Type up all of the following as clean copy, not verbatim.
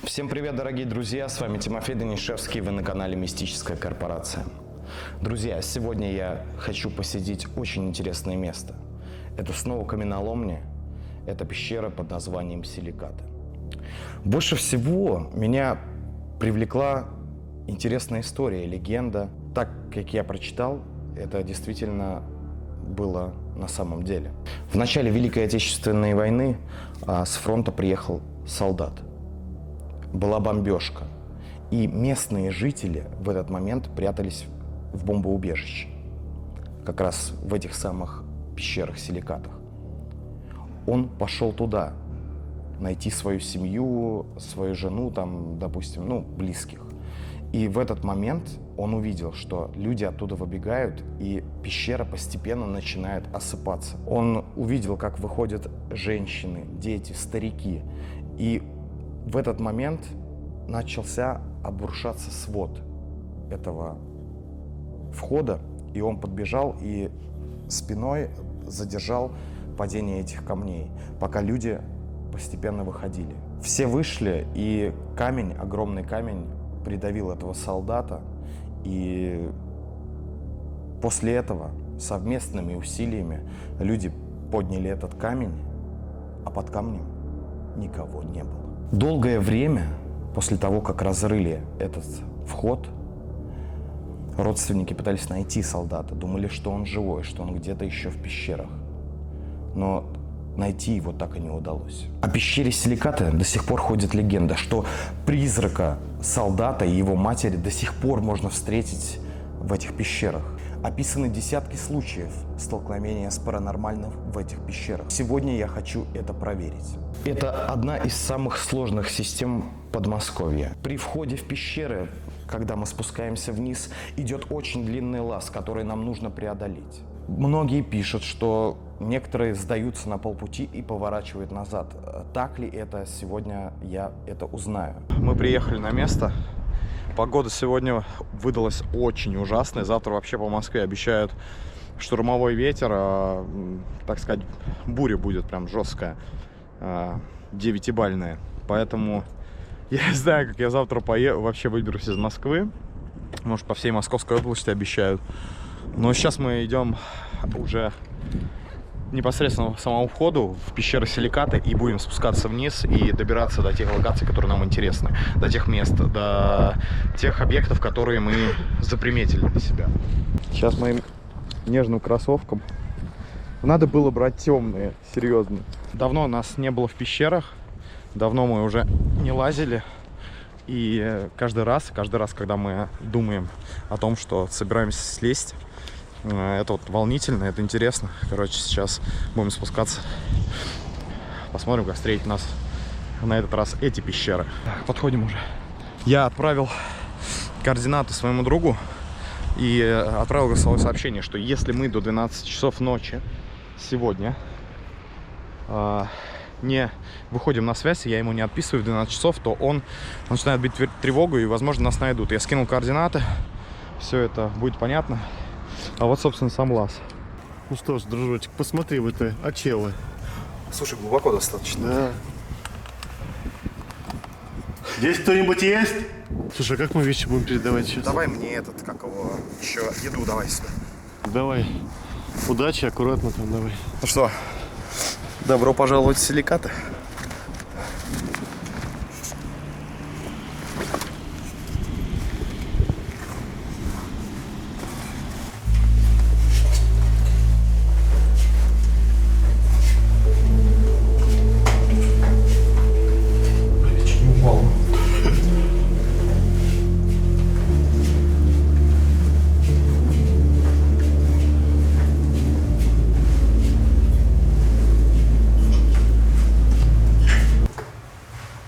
Всем привет, дорогие друзья! С вами Тимофей Данишевский, вы на канале Мистическая корпорация. Друзья, сегодня я хочу посетить очень интересное место. Это снова каменоломня, это пещера под названием Силикаты. Больше всего меня привлекла интересная история, легенда. Так, как я прочитал, это действительно было на самом деле. В начале Великой Отечественной войны с фронта приехал солдат. Была бомбежка, и местные жители в этот момент прятались в бомбоубежище, как раз в этих самых пещерах, силикатах. Он пошел туда, найти свою семью, свою жену, там, допустим, близких. И в этот момент он увидел, что люди оттуда выбегают, и пещера постепенно начинает осыпаться. Он увидел, как выходят женщины, дети, старики, и в этот момент начался обрушаться свод этого входа, и он подбежал и спиной задержал падение этих камней, пока люди постепенно выходили. Все вышли, и камень, огромный камень, придавил этого солдата, и после этого совместными усилиями люди подняли этот камень, а под камнем никого не было. Долгое время после того, как разрыли этот вход, родственники пытались найти солдата, думали, что он живой, что он где-то еще в пещерах. Но найти его так и не удалось. О пещере Силикаты до сих пор ходит легенда, что призрака солдата и его матери до сих пор можно встретить в этих пещерах. Описаны десятки случаев столкновения с паранормальным в этих пещерах. Сегодня я хочу это проверить. Это одна из самых сложных систем Подмосковья. При входе в пещеры, когда мы спускаемся вниз, идет очень длинный лаз, который нам нужно преодолеть. Многие пишут, что некоторые сдаются на полпути и поворачивают назад. Так ли это? Сегодня я это узнаю. Мы приехали на место. Погода сегодня выдалась очень ужасная. Завтра вообще по Москве обещают штормовой ветер. Так сказать, буря будет прям жесткая, 9-бальная. Поэтому я не знаю, как я завтра вообще выберусь из Москвы. Может, по всей Московской области обещают. Но сейчас мы идем уже непосредственно к самому входу в пещеру Силикаты и будем спускаться вниз и добираться до тех локаций, которые нам интересны, до тех мест, до тех объектов, которые мы заприметили для себя. Сейчас моим нежным кроссовкам надо было брать темные, серьезно. Давно нас не было в пещерах, давно мы уже не лазили. И каждый раз, когда мы думаем о том, что собираемся слезть, это вот волнительно, это интересно. Короче, сейчас будем спускаться. Посмотрим, как встретить нас на этот раз эти пещеры. Так, подходим уже. Я отправил координаты своему другу и отправил голосовое сообщение, что если мы до 12 часов ночи сегодня не выходим на связь, я ему не отписываю в 12 часов, то он начинает бить тревогу и, возможно, нас найдут. Я скинул координаты, все это будет понятно. А вот, собственно, сам лаз. Ну что ж, дружочек, посмотри в это очело. Слушай, глубоко достаточно. Да. Здесь кто-нибудь есть? Слушай, а как мы вещи будем передавать сейчас? Давай мне еще еду давай сюда. Давай. Удачи, аккуратно там давай. Ну что, добро пожаловать в Силикаты.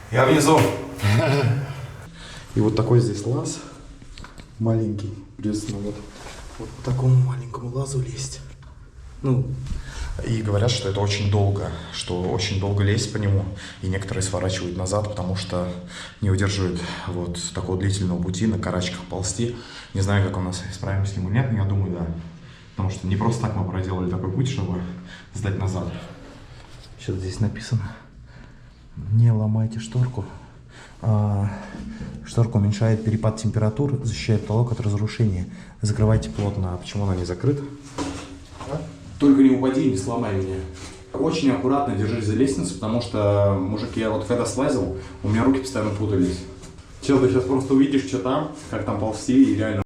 Я внизу. И вот такой здесь лаз маленький. Придется вот по такому маленькому лазу лезть. И говорят, что это очень долго, лезть по нему. И некоторые сворачивают назад, потому что не удерживают вот такого длительного пути на карачках ползти. Не знаю, как у нас справимся с ним или нет, но я думаю, да. Потому что не просто так мы проделали такой путь, чтобы сдать назад. Сейчас здесь написано: не ломайте шторку. Шторка уменьшает перепад температур, защищает потолок от разрушения. Закрывайте плотно. А почему она не закрыта? Только не упади и не сломай меня. Очень аккуратно держись за лестницу, потому что, мужик, я вот когда слазил, у меня руки постоянно путались. Чел, ты сейчас просто увидишь, что там, как там ползти, и реально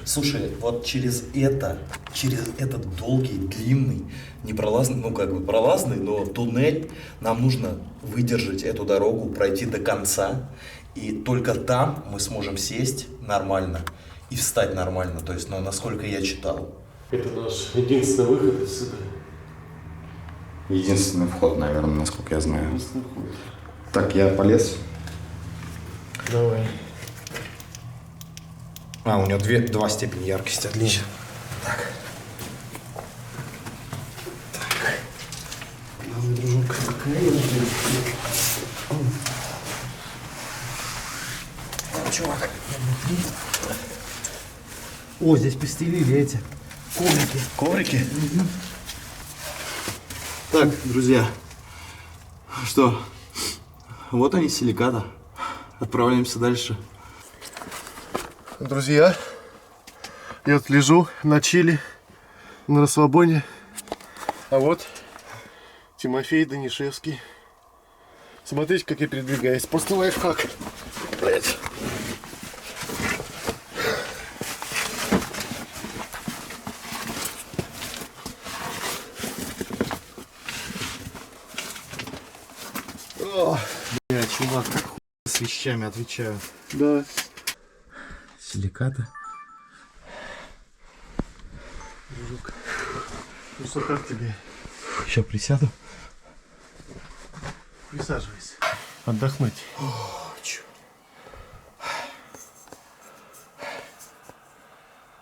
Слушай, вот через этот долгий, длинный, непролазный, ну как бы пролазный, но туннель, нам нужно выдержать эту дорогу, пройти до конца, и только там мы сможем сесть нормально и встать нормально, то есть, ну, насколько я читал. Это наш единственный выход отсюда. Единственный вход, наверное, насколько я знаю. Единственный вход. Так, я полез. Давай. А, у него два степени яркости, отлично. Так. Главный дружок. Чувак, О, здесь постелили эти коврики. коврики? Так, друзья, что, вот они, силикаты. Отправляемся дальше. Друзья, я вот лежу на чили, на расслабоне. А вот Тимофей Данишевский. Смотрите, как я передвигаюсь. Просто лайфхак. Блять. Бля, чувак, как хуй с вещами отвечаю. Да. Силикаты. Дружок. Ну что, как тебе? Сейчас присяду. Присаживайся. Отдохнуть.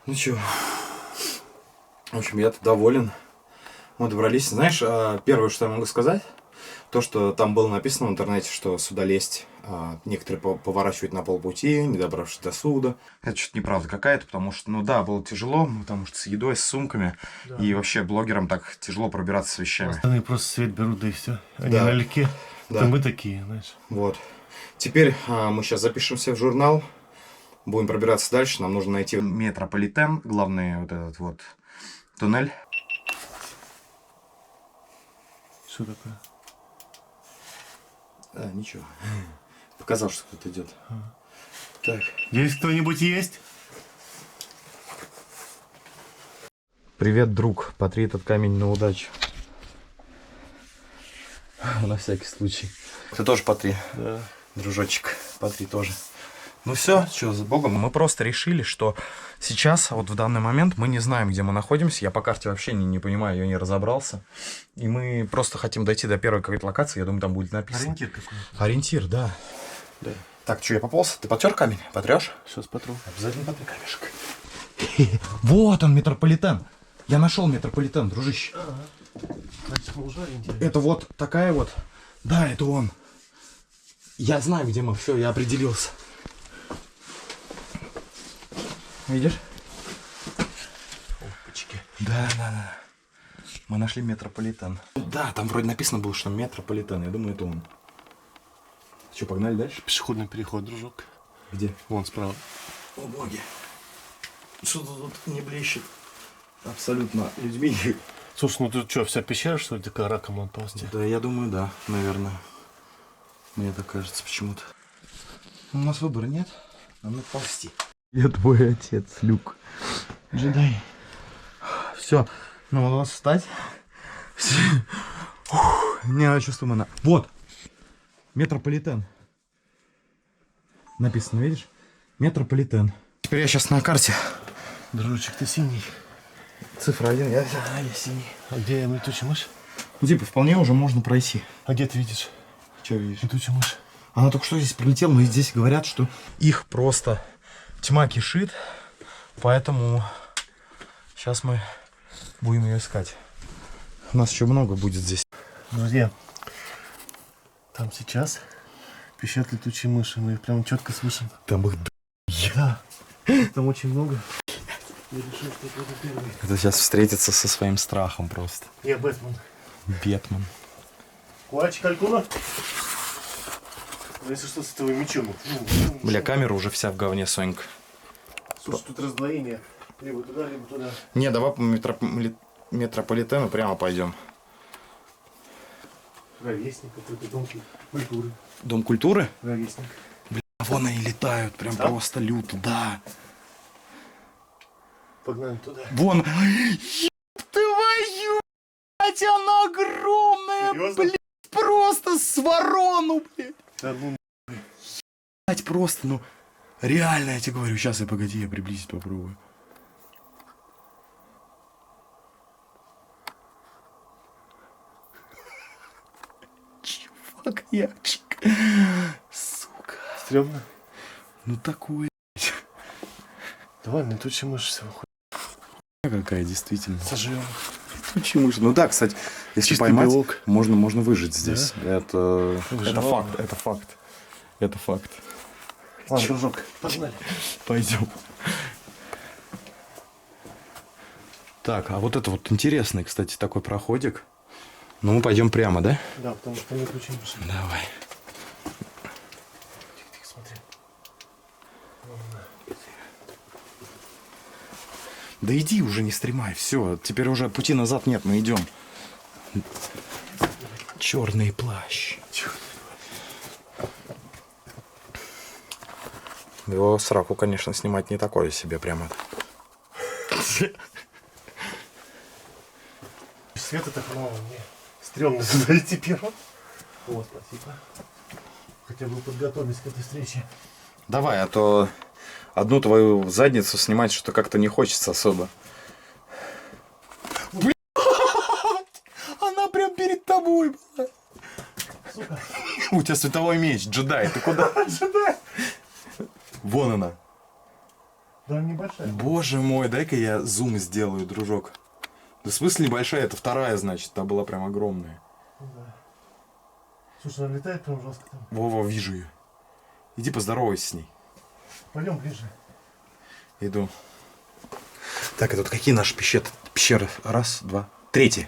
Ну чё, в общем, я-то доволен. Мы добрались. Знаешь, первое, что я могу сказать, то, что там было написано в интернете, что сюда лезть некоторые поворачивают на полпути, не добравшись до суда. Это что-то неправда какая-то, потому что, ну да, было тяжело, потому что с едой, с сумками, да. И вообще блогерам так тяжело пробираться с вещами. Остальные просто свет берут, да и все. Они Да. налегке. Да. Это мы такие, знаешь. Вот. Теперь мы сейчас запишемся в журнал, будем пробираться дальше. Нам нужно найти метрополитен, главный вот этот вот туннель. Что такое? Ничего. Показал, что кто-то идет. Так. Здесь кто-нибудь есть? Привет, друг. Потри этот камень на удачу. На всякий случай. Ты тоже потри. Да. Дружочек, потри тоже. Ну все, что, за богом. Мы просто решили, что сейчас, вот в данный момент, мы не знаем, где мы находимся. Я по карте вообще не понимаю, я не разобрался. И мы просто хотим дойти до первой какой-то локации. Я думаю, там будет написано. Ориентир какой-то. Ориентир, да. Так, что, я пополз? Ты потер камень? Потрешь? Сейчас потру. Обязательно потри камешек. Вот он, метрополитен. Я нашел метрополитен, дружище. Значит, мы уже ориентируем. Это вот такая вот. Да, это он. Я знаю, где мы. Все, я определился. Видишь? Опачки. Да. Мы нашли метрополитен. Да, там вроде написано было, что метрополитен. Я думаю, это он. Что, погнали дальше? Пешеходный переход, дружок. Где? Вон справа. О, боги. Что-то тут не блещет. Абсолютно людьми. Слушай, ну тут что, вся пещера, что ли, такая раком на полости? Да, я думаю, да, наверное. Мне так кажется почему-то. У нас выбора нет. Нам надо ползти. Я твой отец, Люк. Джедай. Все, ну у нас встать. Не, чувствую она. Вот. Метрополитен. Написано, видишь? Метрополитен. Теперь я сейчас на карте. Дружочек, ты синий. Цифра 1, я синий. А где летучая мышь? Ну, типа, вполне уже можно пройти. А где ты видишь Что видишь? летучую мышь? Она только что здесь прилетела, но здесь говорят, что их просто тьма кишит. Поэтому сейчас мы будем ее искать. У нас еще много будет здесь. Друзья, там сейчас пищат летучие мыши. Мы их прям четко слышим. Там их Да. Там очень много. Я решил, что это буду первый. Это сейчас встретиться со своим страхом просто. Я Бэтмен. Бетмен. Куач, Калькуна. Ну, если что, с этого мечом. Бля, камера уже вся в говне, Сонька. Слушай, тут раздвоение. Либо туда, либо туда. Не, давай по метрополитену прямо пойдем. Ровесник какой-то, дом культуры. Дом культуры? Ровесник. Бля, вон они летают, прям Там? просто люто, да. Погнали туда. Вон. Ёб твою, блядь, она огромная, Серьезно? блядь, просто с ворону, блядь. Да, ну, Блядь, просто, ну, реально, я тебе говорю, сейчас погоди, я приблизить попробую. Чувак, ячик. Сука. стрёмно. Ну такое. Давай, мне тут чемышься. Какая действительно. Сожрем. Почему же? Ну да, кстати, если Чистый поймать, белок. можно выжить здесь. Это Жалко. факт, это факт. Это факт. Ладно, дружок, погнали. Пойдем. Так, а вот это вот интересный, кстати, такой проходик. Ну, мы пойдем прямо, да? Да, потому что не ключи пошли. Давай. Тихо, смотри. Да иди уже, не стремай, все. Теперь уже пути назад нет, мы идем. Черный плащ. Его сраку, конечно, снимать не такое себе прямо. Света так мало, мне стрёмно туда идти первым. Вот, спасибо. Хотя бы подготовились к этой встрече. Давай, а то одну твою задницу снимать что-то как-то не хочется особо. Блядь! Она прям перед тобой была. Сука. У тебя световой меч, джедай, ты куда? Джедай. Вон она. Да, небольшая. Боже мой, дай-ка я зум сделаю, дружок. Да в смысле небольшая, это вторая, значит, та была прям огромная. Да. Слушай, она летает прям жестко там. Во-во, вижу ее. Иди поздоровайся с ней. Пойдем ближе. Иду. Так, а тут какие наши пещеры? Раз, два, третий.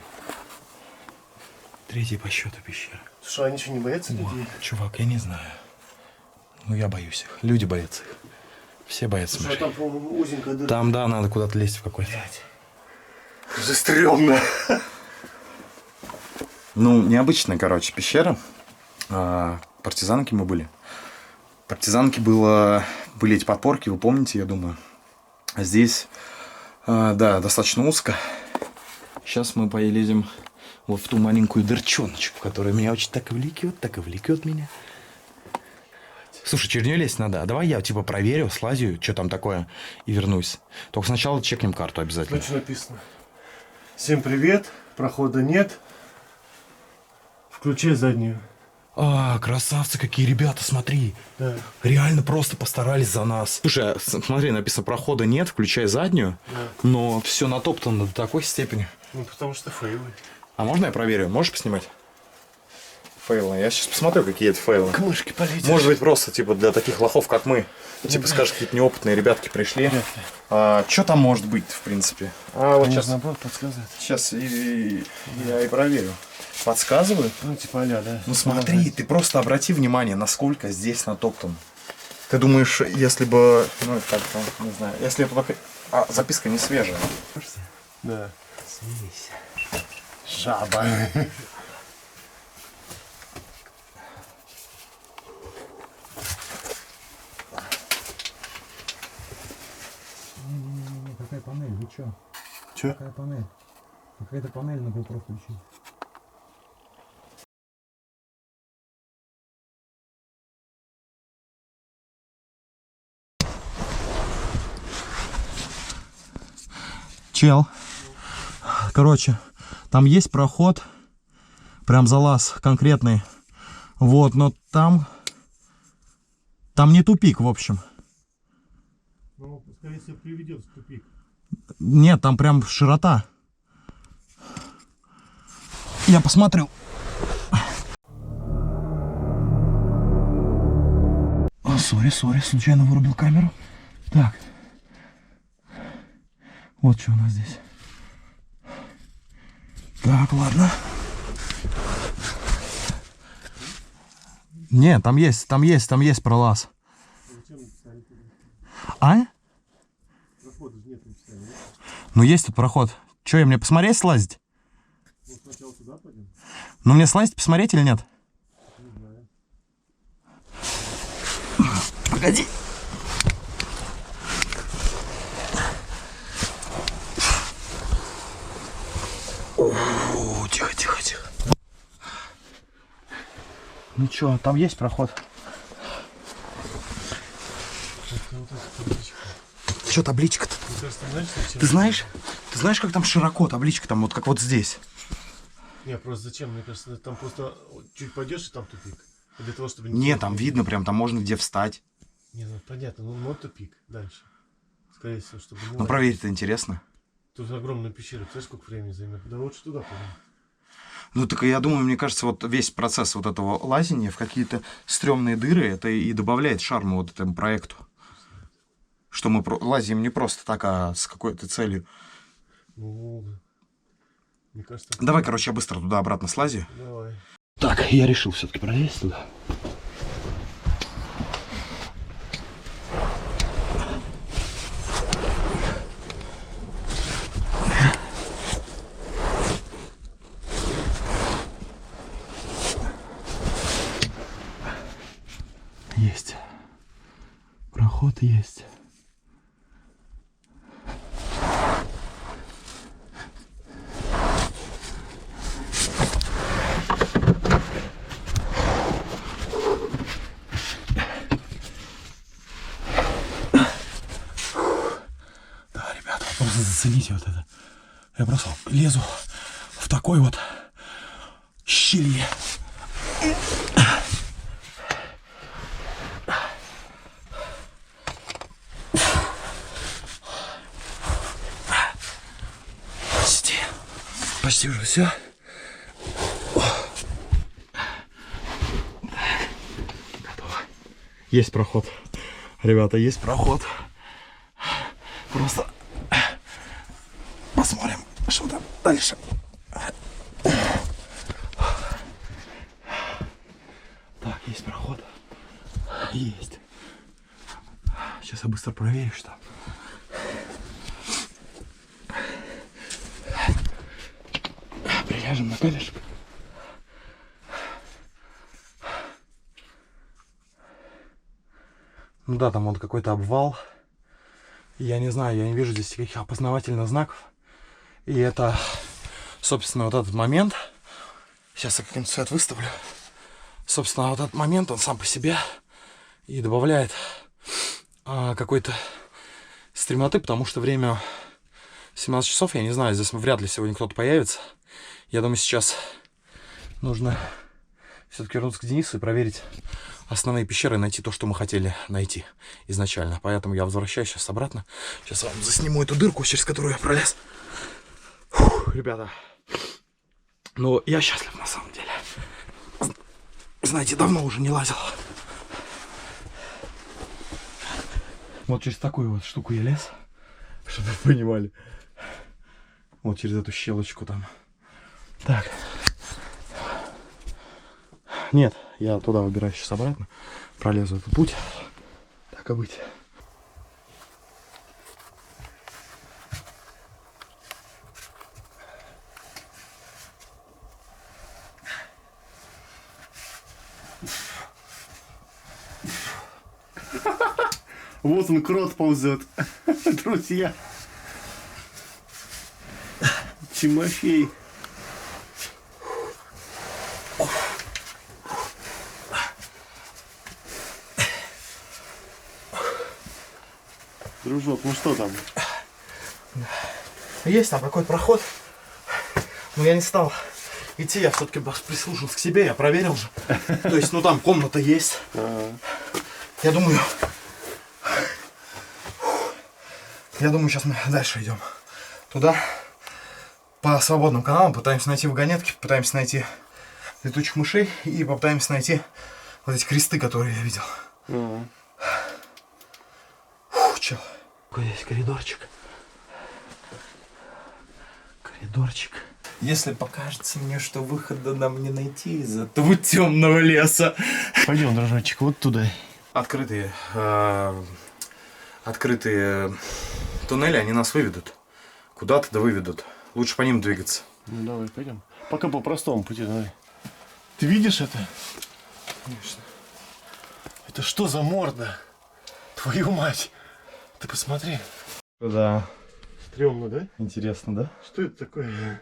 Третий по счету пещера. Слушай, они что, не боятся людей? Чувак, я не знаю. Ну, я боюсь их. Люди боятся их. Все боятся Слушай, а мышей. там, по-моему, узенькая дырка. Там, да, надо куда-то лезть в какой-то. Уже стрёмно. Ну, необычная, короче, пещера. Партизанки мы были. Партизанки были эти подпорки, вы помните, я думаю. А здесь, да, достаточно узко. Сейчас мы полезем вот в ту маленькую дырчоночку, которая меня очень так и влекет меня. Слушай, через нее лезть надо. А давай я типа проверю, слазю, что там такое, и вернусь. Только сначала чекнем карту обязательно. Что написано? Всем привет, прохода нет. Включай заднюю. Красавцы какие ребята, смотри. Да. Реально просто постарались за нас. Слушай, смотри, написано, прохода нет, включай заднюю. Да. Но все натоптано до такой степени. Ну, потому что фейлы. А можно я проверю? Можешь поснимать? Фейлы. Я сейчас посмотрю, какие это фейлы. К мышке полетишь. Может быть, просто типа для таких лохов, как мы. Типа, скажешь, какие-то неопытные ребятки пришли. Что там может быть, в принципе? Вот сейчас. наоборот подсказывает. Сейчас я и проверю. Подсказывают? Ну, типа а-ля, да. Ну смотри, ты просто обрати внимание, насколько здесь натоптано. Ты думаешь, если бы, ну как-то, не знаю, если бы только... записка не свежая. Да. Смейся. Жаба. Какая панель? Вы чё? Чё? Какая панель? Какая-то панель на GoPro включить. Чел. Короче, там есть проход, прям залаз конкретный. Вот, но там не тупик, в общем. Ну, скорее всего, приведет в тупик. Нет, там прям широта. Я посмотрю. Сори, случайно вырубил камеру. Так. Вот что у нас здесь. Так, ладно. Нет, там есть пролаз. Зачем написали туда? А? Прохода же нет, написали. Нет? Ну есть тут проход. Че, мне посмотреть слазить? Ну, сначала туда пойдем. Ну мне слазить посмотреть или нет? Не знаю. Погоди. О, тихо, тихо, тихо. Ну чё, там есть проход? Чё табличка-то? Мне кажется, знаешь, зачем? Ты знаешь, как там широко табличка, там вот как вот здесь? Не, просто зачем? Мне кажется, там просто чуть пойдешь и там тупик. Для того, чтобы Не, там видно прям, там можно где встать. Не, ну понятно, ну тупик. Дальше. Скорее всего, чтобы не Ну лазить. проверить-то интересно. Тут огромная пещера, представляешь, сколько времени займет? Да лучше туда пойдем. Ну так я думаю, мне кажется, вот весь процесс вот этого лазения в какие-то стрёмные дыры, это и добавляет шарма вот этому проекту. Что мы лазим не просто так, а с какой-то целью. Ну, мне кажется... Давай, короче, я быстро туда-обратно слазю. Давай. Так, я решил все-таки пролезть туда. Есть. Проход есть. Да, ребята, просто зацените вот это. Я просто лезу в такой вот щели. Почти уже все. Готово. Есть проход. Ребята, есть проход. Просто посмотрим, что там дальше. Так, есть проход. Есть. Сейчас я быстро проверю, что там. Приляжем на колешек. Ну да, там вот какой-то обвал. Я не знаю, я не вижу здесь никаких опознавательных знаков. И это, собственно, вот этот момент. Сейчас я какой-нибудь свет выставлю. Собственно, вот этот момент, он сам по себе и добавляет какой-то стремноты, потому что время 17 часов, я не знаю, здесь вряд ли сегодня кто-то появится. Я думаю, сейчас нужно все-таки вернуться к Денису и проверить основные пещеры, найти то, что мы хотели найти изначально. Поэтому я возвращаюсь сейчас обратно. Сейчас вам засниму эту дырку, через которую я пролез. Фух, ребята, ну я счастлив на самом деле. Знаете, давно уже не лазил. Вот через такую вот штуку я лез, чтобы вы понимали. Вот через эту щелочку там. Так. Нет, я туда выбираюсь сейчас обратно. Пролезу этот путь. Так и быть. Вот он, крот ползет. Друзья. Тимофей. Дружок, ну что там? Есть там какой-то проход. Но я не стал идти, я все-таки прислушался к себе, я проверил же. То есть, ну там комната есть. Я думаю, сейчас мы дальше идем. Туда. По свободным каналам пытаемся найти вагонетки, пытаемся найти летучих мышей и попытаемся найти вот эти кресты, которые я видел. Фух, чел. Какой здесь коридорчик. Коридорчик. Если покажется мне, что выхода нам не найти из этого темного леса. Пойдем, дружочек, вот туда. Открытые туннели, они нас выведут. Куда-то да выведут. Лучше по ним двигаться. Ну давай, пойдем. Пока по простому пути, давай. Ты видишь это? Конечно. Это что за морда? Твою мать! Ты посмотри. Да. Стремно, да? Интересно, да? Что это такое?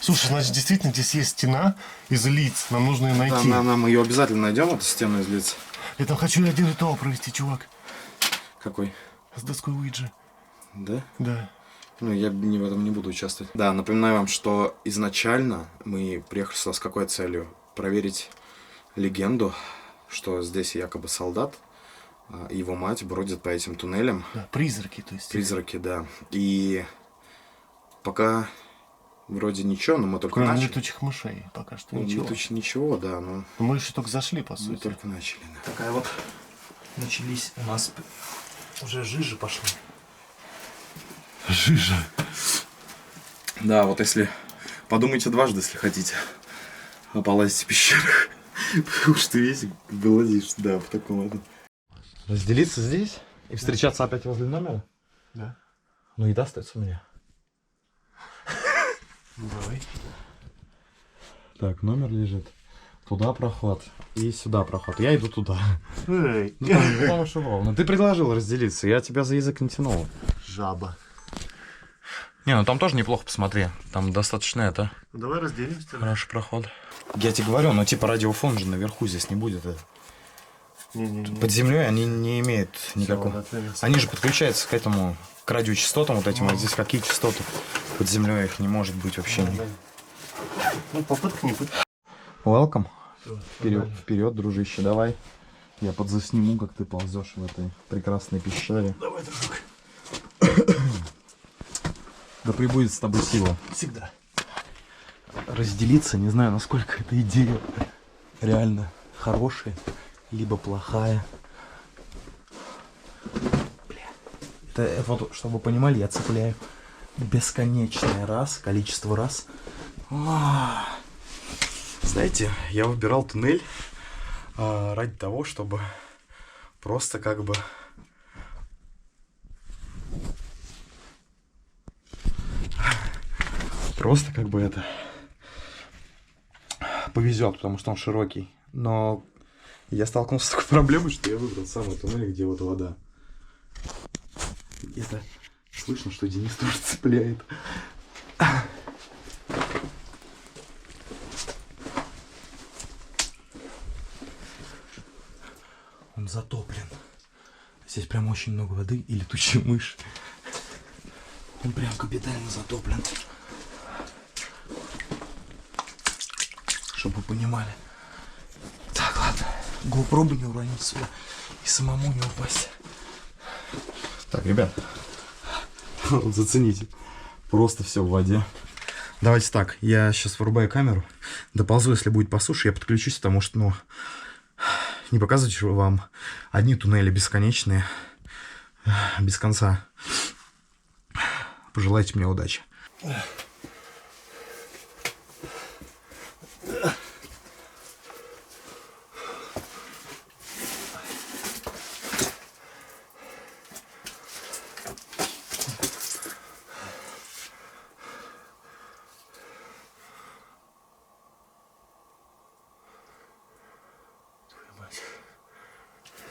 Слушай, значит, действительно здесь есть стена из лиц. Нам нужно ее найти. Нам ее обязательно найдем, эту стену из лиц. Я там хочу один ритуал провести, чувак. Какой? С доской Уиджи. Да? Да. Ну, я в этом не буду участвовать. Да, напоминаю вам, что изначально мы приехали сюда с какой целью? Проверить легенду, что здесь якобы солдат, и его мать бродит по этим туннелям. Да, призраки, то есть. Призраки, да. И пока вроде ничего, но мы только Кроме начали. летучих мышей, пока что Ну, ничего. ничего, да, но Но мы еще только зашли, по мы сути. только начали. Да. Такая вот начались у нас уже жижи пошли. Жижа. Да, вот если подумайте дважды, если хотите, полазить в пещерах, потому что весь вылазишь, да, в таком этом. Разделиться здесь и встречаться опять возле номера? Да. Ну, еда остается у меня. Ну, давай. Так, номер лежит. Туда проход и сюда проход. Я иду туда. Эй, Ну, там уж ровно. Ты предложил разделиться, я тебя за язык не тянул. жаба. Не, ну там тоже неплохо, посмотри. Там достаточно это. Ну, давай разделимся. Хороший проход. Я тебе говорю, ну типа радиофон же наверху здесь не будет. Не-не-не. Под землей они не имеют никакого. Всё, отцепимся. Они же подключаются к этому, к радиочастотам вот этим. А здесь какие частоты? Под землей их не может быть вообще. Ну, попытка не пытка. Welcome. Всё, Вперед, нормально. вперед, дружище, давай. Я подзасниму, как ты ползешь в этой прекрасной пещере. Давай, дружок. Да прибудет с тобой сила. Всегда. Разделиться, не знаю, насколько эта идея реально хорошая, либо плохая. Бля. Это вот, чтобы вы понимали, я цепляю бесконечное количество раз. Знаете, я выбирал туннель ради того, чтобы просто как бы это повезет, потому что он широкий. Но я столкнулся с такой проблемой, что я выбрал самый туннель, где вот вода. И это слышно, что Денис тоже цепляет. Он затоплен. Здесь прям очень много воды и летучие мыши. Он прям капитально затоплен. Чтобы вы понимали. Так, ладно. GoPro бы не уронить сюда. И самому не упасть. Так, ребят. Вот зацените. Просто все в воде. Давайте так. Я сейчас вырубаю камеру. Доползу, если будет по суше, я подключусь, потому что, ну, не показывать же вам одни туннели бесконечные. Без конца. Пожелайте мне удачи.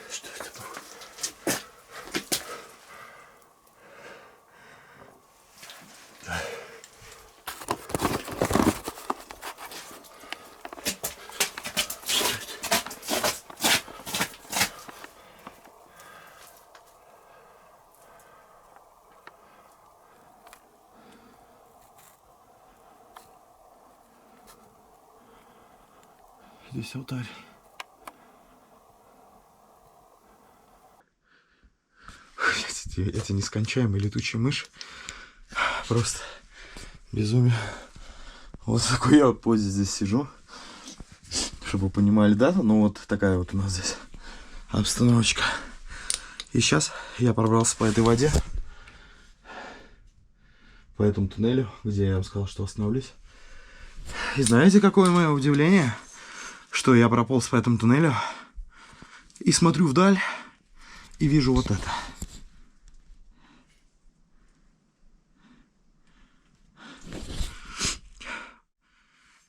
Что это было? Здесь алтарь. Эти нескончаемые летучие мыши. Просто безумие. Вот в такой я вот позе здесь сижу. Чтобы вы понимали, да? Ну вот такая вот у нас здесь обстановочка. И сейчас я пробрался по этой воде. По этому туннелю, где я вам сказал, что остановлюсь. И знаете, какое мое удивление, что я прополз по этому туннелю и смотрю вдаль и вижу вот это.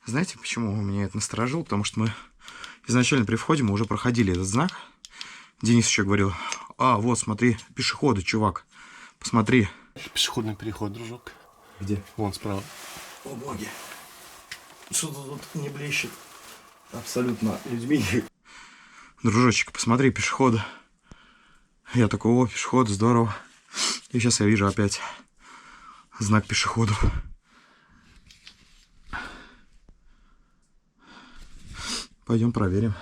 Знаете, почему меня это насторожило? Потому что мы изначально при входе мы уже проходили этот знак. Денис еще говорил: а, вот, смотри, пешеходы, чувак. Посмотри. Пешеходный переход, дружок. Где? Вон справа. О боги. Что-то тут не блещет абсолютно людьми. Дружочек, посмотри, пешеходы. Я такой: о, пешеход, здорово. И сейчас я вижу опять знак пешеходов. Пойдем проверим,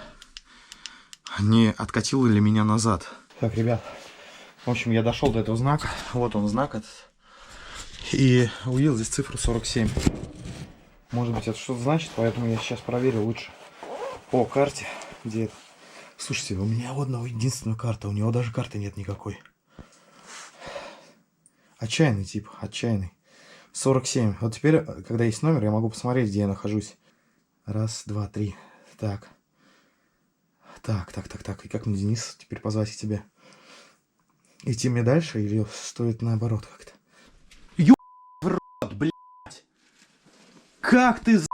не откатило ли меня назад. Так, ребят, в общем, я дошел до этого знака. Вот он, знак этот. И увидел здесь цифру 47. Может быть, это что-то значит, поэтому я сейчас проверю лучше по карте, где это. Слушайте, у меня у одного единственная карта, у него даже карты нет никакой. Отчаянный тип, отчаянный. 47. Вот теперь, когда есть номер, я могу посмотреть, где я нахожусь. Раз, два, три. Так. Так. И как мне, Денис, теперь позвать к тебе? Идти мне дальше или стоит наоборот как-то? Ё*** в рот, блядь! Как ты за***?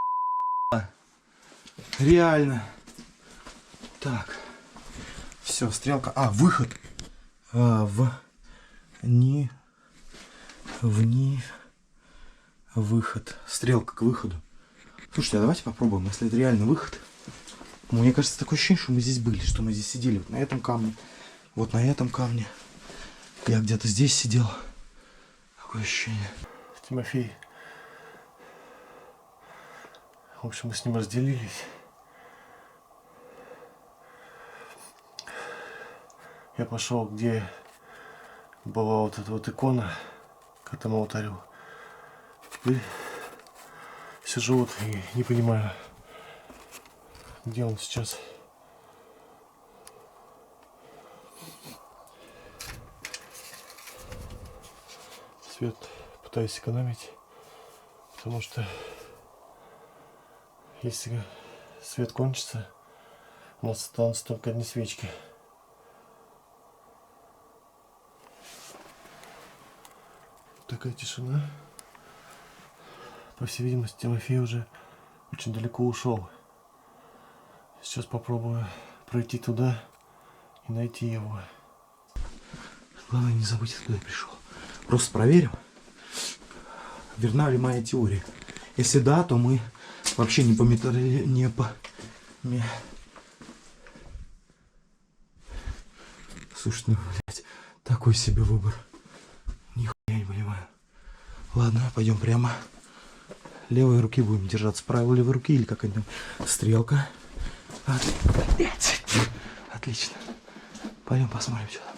Реально. Так. Все, стрелка. А, выход. Выход. Стрелка к выходу. Слушайте, а давайте попробуем, если это реально выход. Мне кажется, такое ощущение, что мы здесь были, что мы здесь сидели. Вот на этом камне. Вот на этом камне. Я где-то здесь сидел. Такое ощущение. Тимофей. В общем, мы с ним разделились. Я пошел, где была вот эта вот икона к этому алтарю. Теперь сижу вот и не понимаю, где он сейчас. Свет пытаюсь экономить, потому что если свет кончится, у нас останутся только одни свечки. Такая тишина. По всей видимости, Тимофей уже очень далеко ушел. Сейчас попробую пройти туда и найти его. Главное не забыть, откуда я пришел. Просто проверим, верна ли моя теория. Если да, то мы вообще не по Слушай, ну, блядь, такой себе выбор. Нихуя не понимаю. Ладно, пойдем прямо. Левой руки будем держаться. Правой левой руки или какая-нибудь стрелка. Отлично. Пойдем посмотрим, что там.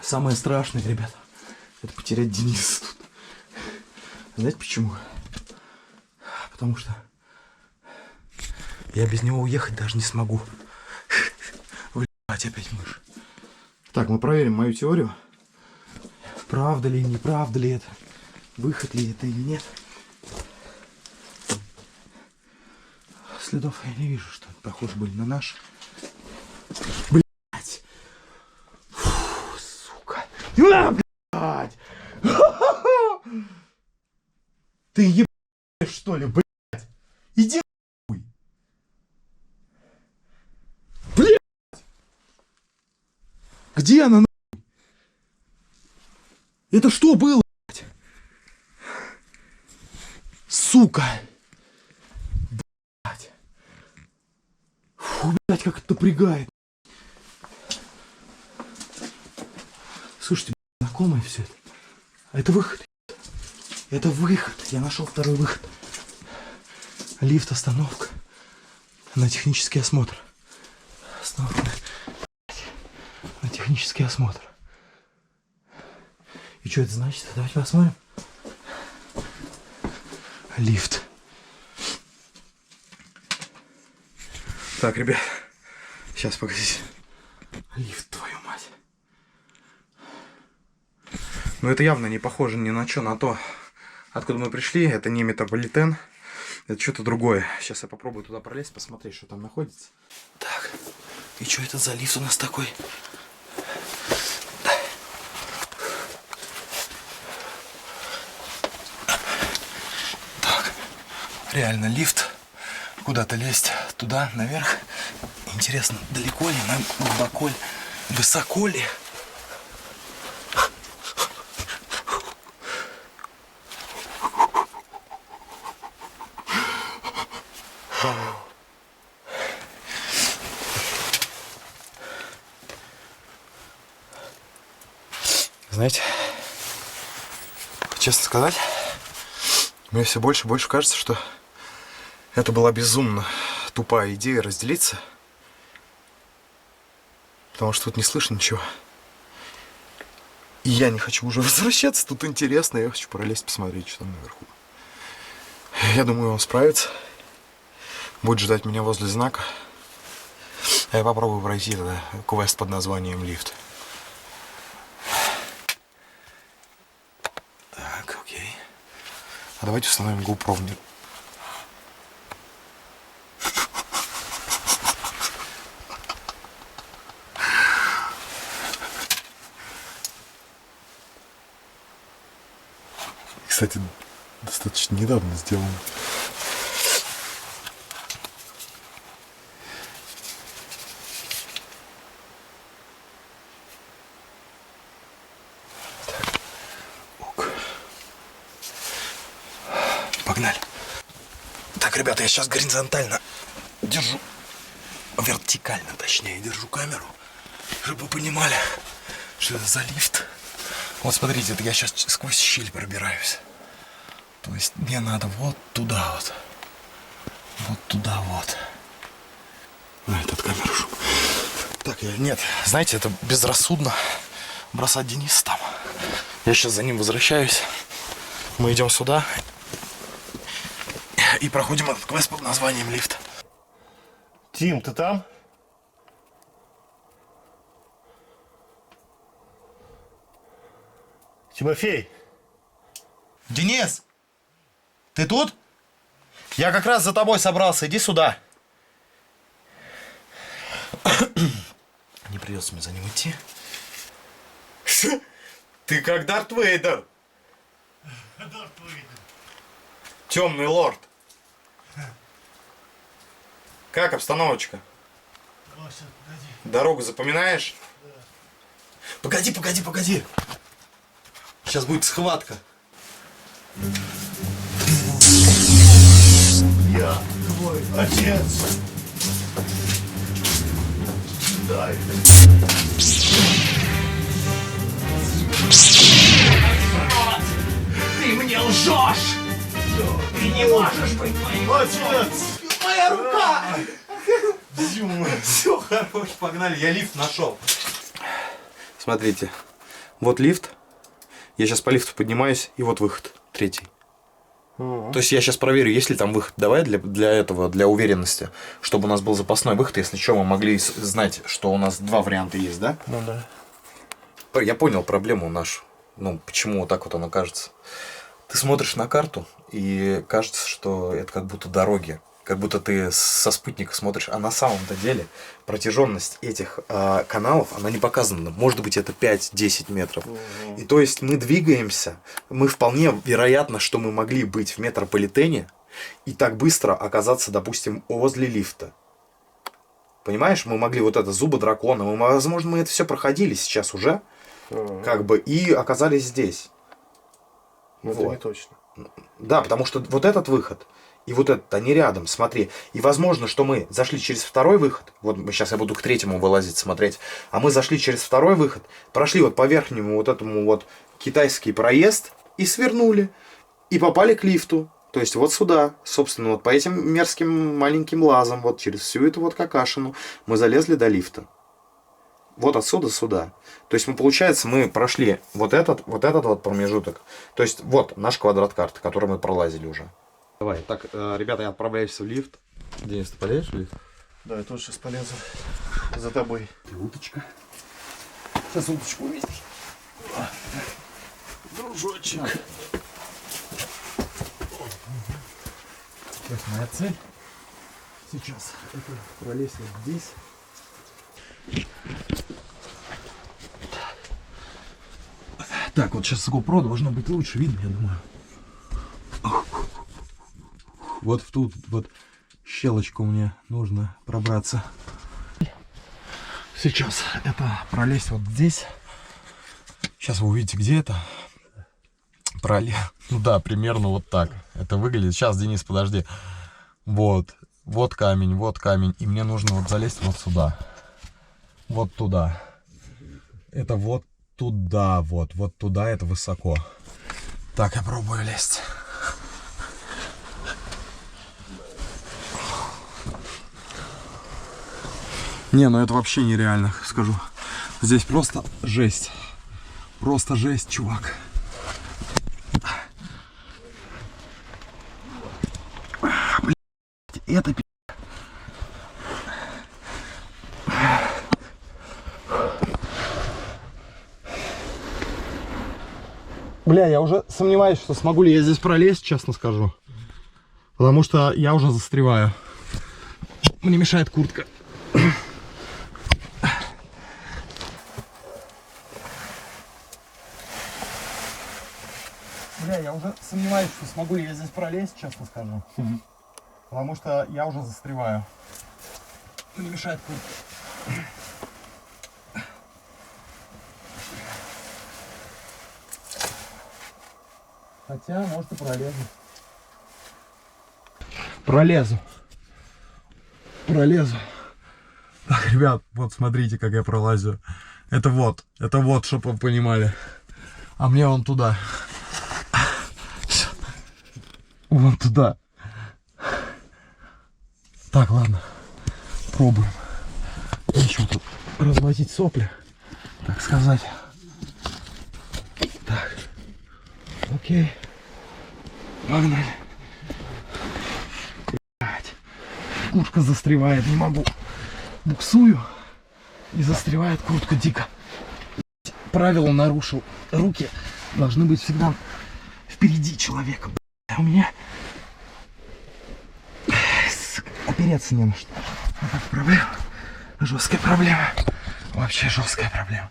Самое страшное, ребята, это потерять Дениса тут. Знаете почему? Потому что я без него уехать даже не смогу. Блять, опять мышь. Так, мы проверим мою теорию. Правда ли, неправда ли это? Выход ли это или нет? Следов я не вижу, что похоже были на наш. Блять! Фу, сука! Блять! Ты ебаешь, что ли, блять? Иди нахуй! Блять! Где она нахуй? Это что было, блять? Сука! Блять! Фу, блять, как это напрягает. Слушайте, знакомое все это. Это выход. Это выход. Я нашел второй выход. Лифт, остановка. На технический осмотр. Остановка. На технический осмотр. И что это значит? Давайте посмотрим. Лифт. Так, ребят. Сейчас, погодите. Лифт, твою мать. Ну это явно не похоже ни на что, на то, откуда мы пришли. Это не метрополитен, это что-то другое. Сейчас я попробую туда пролезть, посмотреть, что там находится. Так, и что это за лифт у нас такой? Так, реально лифт. Куда-то лезть туда, наверх. Интересно, далеко ли нам, глубоко ли, высоко ли? Знаете, честно сказать, мне все больше и больше кажется, что это была безумно тупая идея разделиться. Потому что тут не слышно ничего. И я не хочу уже возвращаться, тут интересно, я хочу пролезть, посмотреть, что там наверху. Я думаю, он справится. Будет ждать меня возле знака. А я попробую пройти тогда квест под названием «Лифт». Так, окей. А давайте установим GoPro в нем. Кстати, достаточно недавно сделан. Так. Ок. Погнали. Так, ребята, я сейчас горизонтально держу, вертикально, точнее, держу камеру, чтобы вы понимали, что это за лифт. Вот смотрите, это я сейчас сквозь щель пробираюсь. То есть мне надо вот туда вот. Вот туда вот. На этот камеру. Так, нет, знаете, это безрассудно бросать Дениса там. Я сейчас за ним возвращаюсь. Мы идем сюда. И проходим этот квест под названием «Лифт». Тим, ты там? Тимофей! Денис! Ты тут? Я как раз за тобой собрался. Иди сюда. Не придется мне за ним идти. Ты как Дарт Вейдер. Дарт Вейдер. Темный лорд. Как обстановочка? Вася, погоди. Дорогу запоминаешь? Да. Погоди, погоди, погоди. Сейчас будет схватка. Я твой отец. Дай. Ты мне лжешь! Ты не можешь быть моим Отец! Моя рука! Все, хорош, погнали. Я лифт нашел. Смотрите, вот лифт. Я сейчас по лифту поднимаюсь, и вот выход, третий. То есть я сейчас проверю, есть ли там выход. Давай для этого, для уверенности, чтобы у нас был запасной выход, если что, мы могли знать, что у нас два варианта есть, да? Ну да. Я понял проблему нашу. Ну, почему вот так вот оно кажется. Ты смотришь на карту, и кажется, что это как будто дороги. Как будто ты со спутника смотришь. А на самом-то деле протяженность этих каналов, она не показана. Может быть, это 5-10 метров. И то есть мы двигаемся. Мы вполне вероятно, что мы могли быть в метрополитене и так быстро оказаться, допустим, возле лифта. Понимаешь, мы могли вот это зубы дракона. Возможно, мы это все проходили сейчас уже. Как бы и оказались здесь. Но Вот. это не точно. Да, потому что вот этот выход и вот этот, они рядом, смотри. И возможно, что мы зашли через второй выход. Вот сейчас я буду к третьему вылазить, смотреть. А мы зашли через второй выход, прошли вот по верхнему вот этому вот китайский проезд и свернули. И попали к лифту. То есть вот сюда, собственно, вот по этим мерзким маленьким лазам, вот через всю эту вот какашину мы залезли до лифта. Вот отсюда сюда. То есть, получается, мы прошли вот этот вот промежуток. То есть, вот наш квадрат карты, который мы пролазили уже. Давай, так, ребята, я отправляюсь в лифт. Денис, ты полезешь в лифт? Да, я тоже сейчас полезу за тобой. Ты уточка. Сейчас удочку увидишь. Дружочек. То есть моя цель сейчас это пролезть вот здесь. Так, вот сейчас с GoPro должно быть лучше видно, я думаю. Вот в тут вот щелочку мне нужно пробраться. Сейчас это пролезть вот здесь. Сейчас вы увидите, где это. Ну да, примерно вот так это выглядит. Сейчас, Денис, подожди. Вот камень. И мне нужно вот залезть вот сюда. Вот туда. Это вот туда, вот туда, это высоко. Так, я пробую лезть. Не, ну это вообще нереально, скажу. Здесь просто жесть. Просто жесть, чувак. Блядь, это Бля, я уже сомневаюсь, что смогу ли я здесь пролезть, честно скажу. Потому что я уже застреваю. Мне мешает куртка. Бля, я уже сомневаюсь, что смогу ли я здесь пролезть, честно скажу. Потому что я уже застреваю. Мне мешает куртка. Хотя, может, и пролезу. Пролезу. Так, ребят, вот смотрите, как я пролазю. Это вот, чтобы вы понимали. А мне вон туда. Вон туда. Так, ладно. Пробуем. Ничего тут разводить сопли, так сказать. Так. Окей. Погнали. Блять. Куртка застревает, не могу. Буксую. И застревает куртка дико. Правило нарушил. Руки должны быть всегда впереди человека. У меня опереться не на что. Вот это проблема. Жесткая проблема. Вообще жесткая проблема.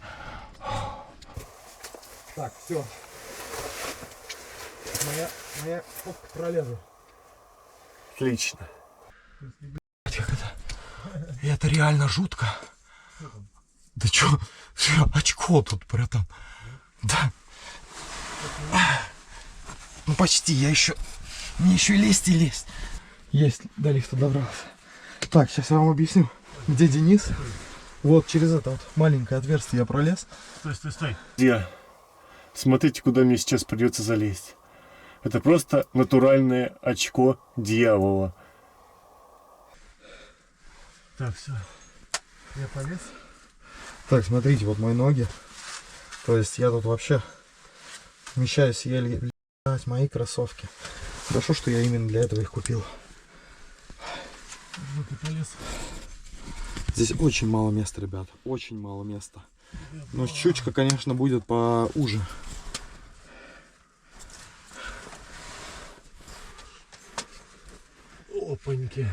Так, все. Моя фотка пролезла. Отлично. Это реально жутко. Да чё? Очко тут, братан. Да. Ну почти, мне еще и лезть. Есть, до лифта добрался. Так, сейчас я вам объясню, где Денис. Вот через это вот маленькое отверстие я пролез. Стой. Друзья, смотрите, куда мне сейчас придется залезть. Это просто натуральное очко дьявола. Так, все. Я полез. Так, смотрите, вот мои ноги. То есть я тут вообще вмещаюсь еле. Блять, мои кроссовки. Хорошо, что я именно для этого их купил. Вот и полез. Здесь очень мало места, ребят. Очень мало места. Но щучка, конечно, будет поуже. Опаньки.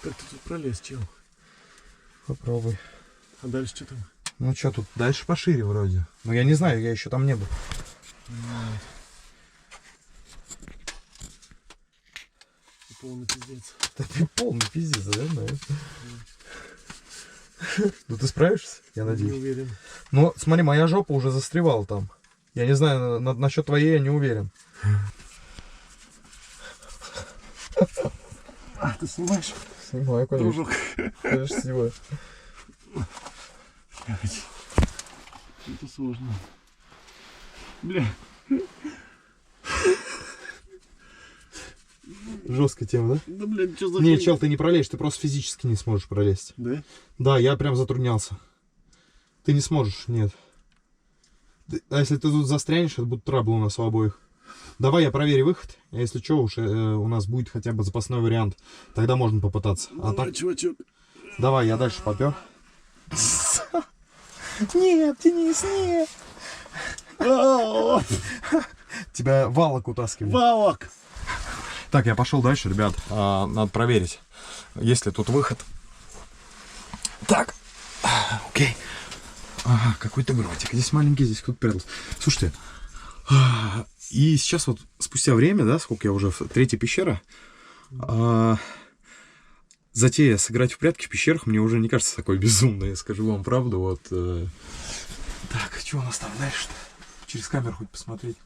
Как ты тут пролез, чел? Попробуй. А дальше что там? Ну что, тут дальше пошире вроде. Но я не знаю, я еще там не был. Полный пиздец. Да ты полный пиздец, да, знаю. Ну ты справишься, я надеюсь. Не уверен. Но смотри, моя жопа уже застревала там. Я не знаю, насчет твоей я не уверен. А, ты снимаешь? Снимаю, конечно. Дружок. Конечно, снимаю. Это сложно. Бля. Жесткая тема, да? Да, блядь, что за Не, хуйня? чел, ты не пролезешь, ты просто физически не сможешь пролезть. Да? Да, я прям затруднялся. Ты не сможешь, нет. А если ты тут застрянешь, это будет трабл у нас у обоих. Давай я проверю выход, а если что, уж у нас будет хотя бы запасной вариант. Тогда можно попытаться. Давай, так... чувачок. Давай, я дальше попер. Нет, Денис, нет. Тебя валок утаскивает. Валок! Так, я пошел дальше, ребят. Надо проверить, есть ли тут выход. Так, окей. Ага, какой-то гротик. Здесь маленький, здесь кто-то прятался. Слушайте, и сейчас вот спустя время, да, сколько я уже, третья пещера, затея сыграть в прятки в пещерах мне уже не кажется такой безумной, я скажу вам правду. Вот. Так, что у нас там дальше-то? Через камеру хоть посмотреть.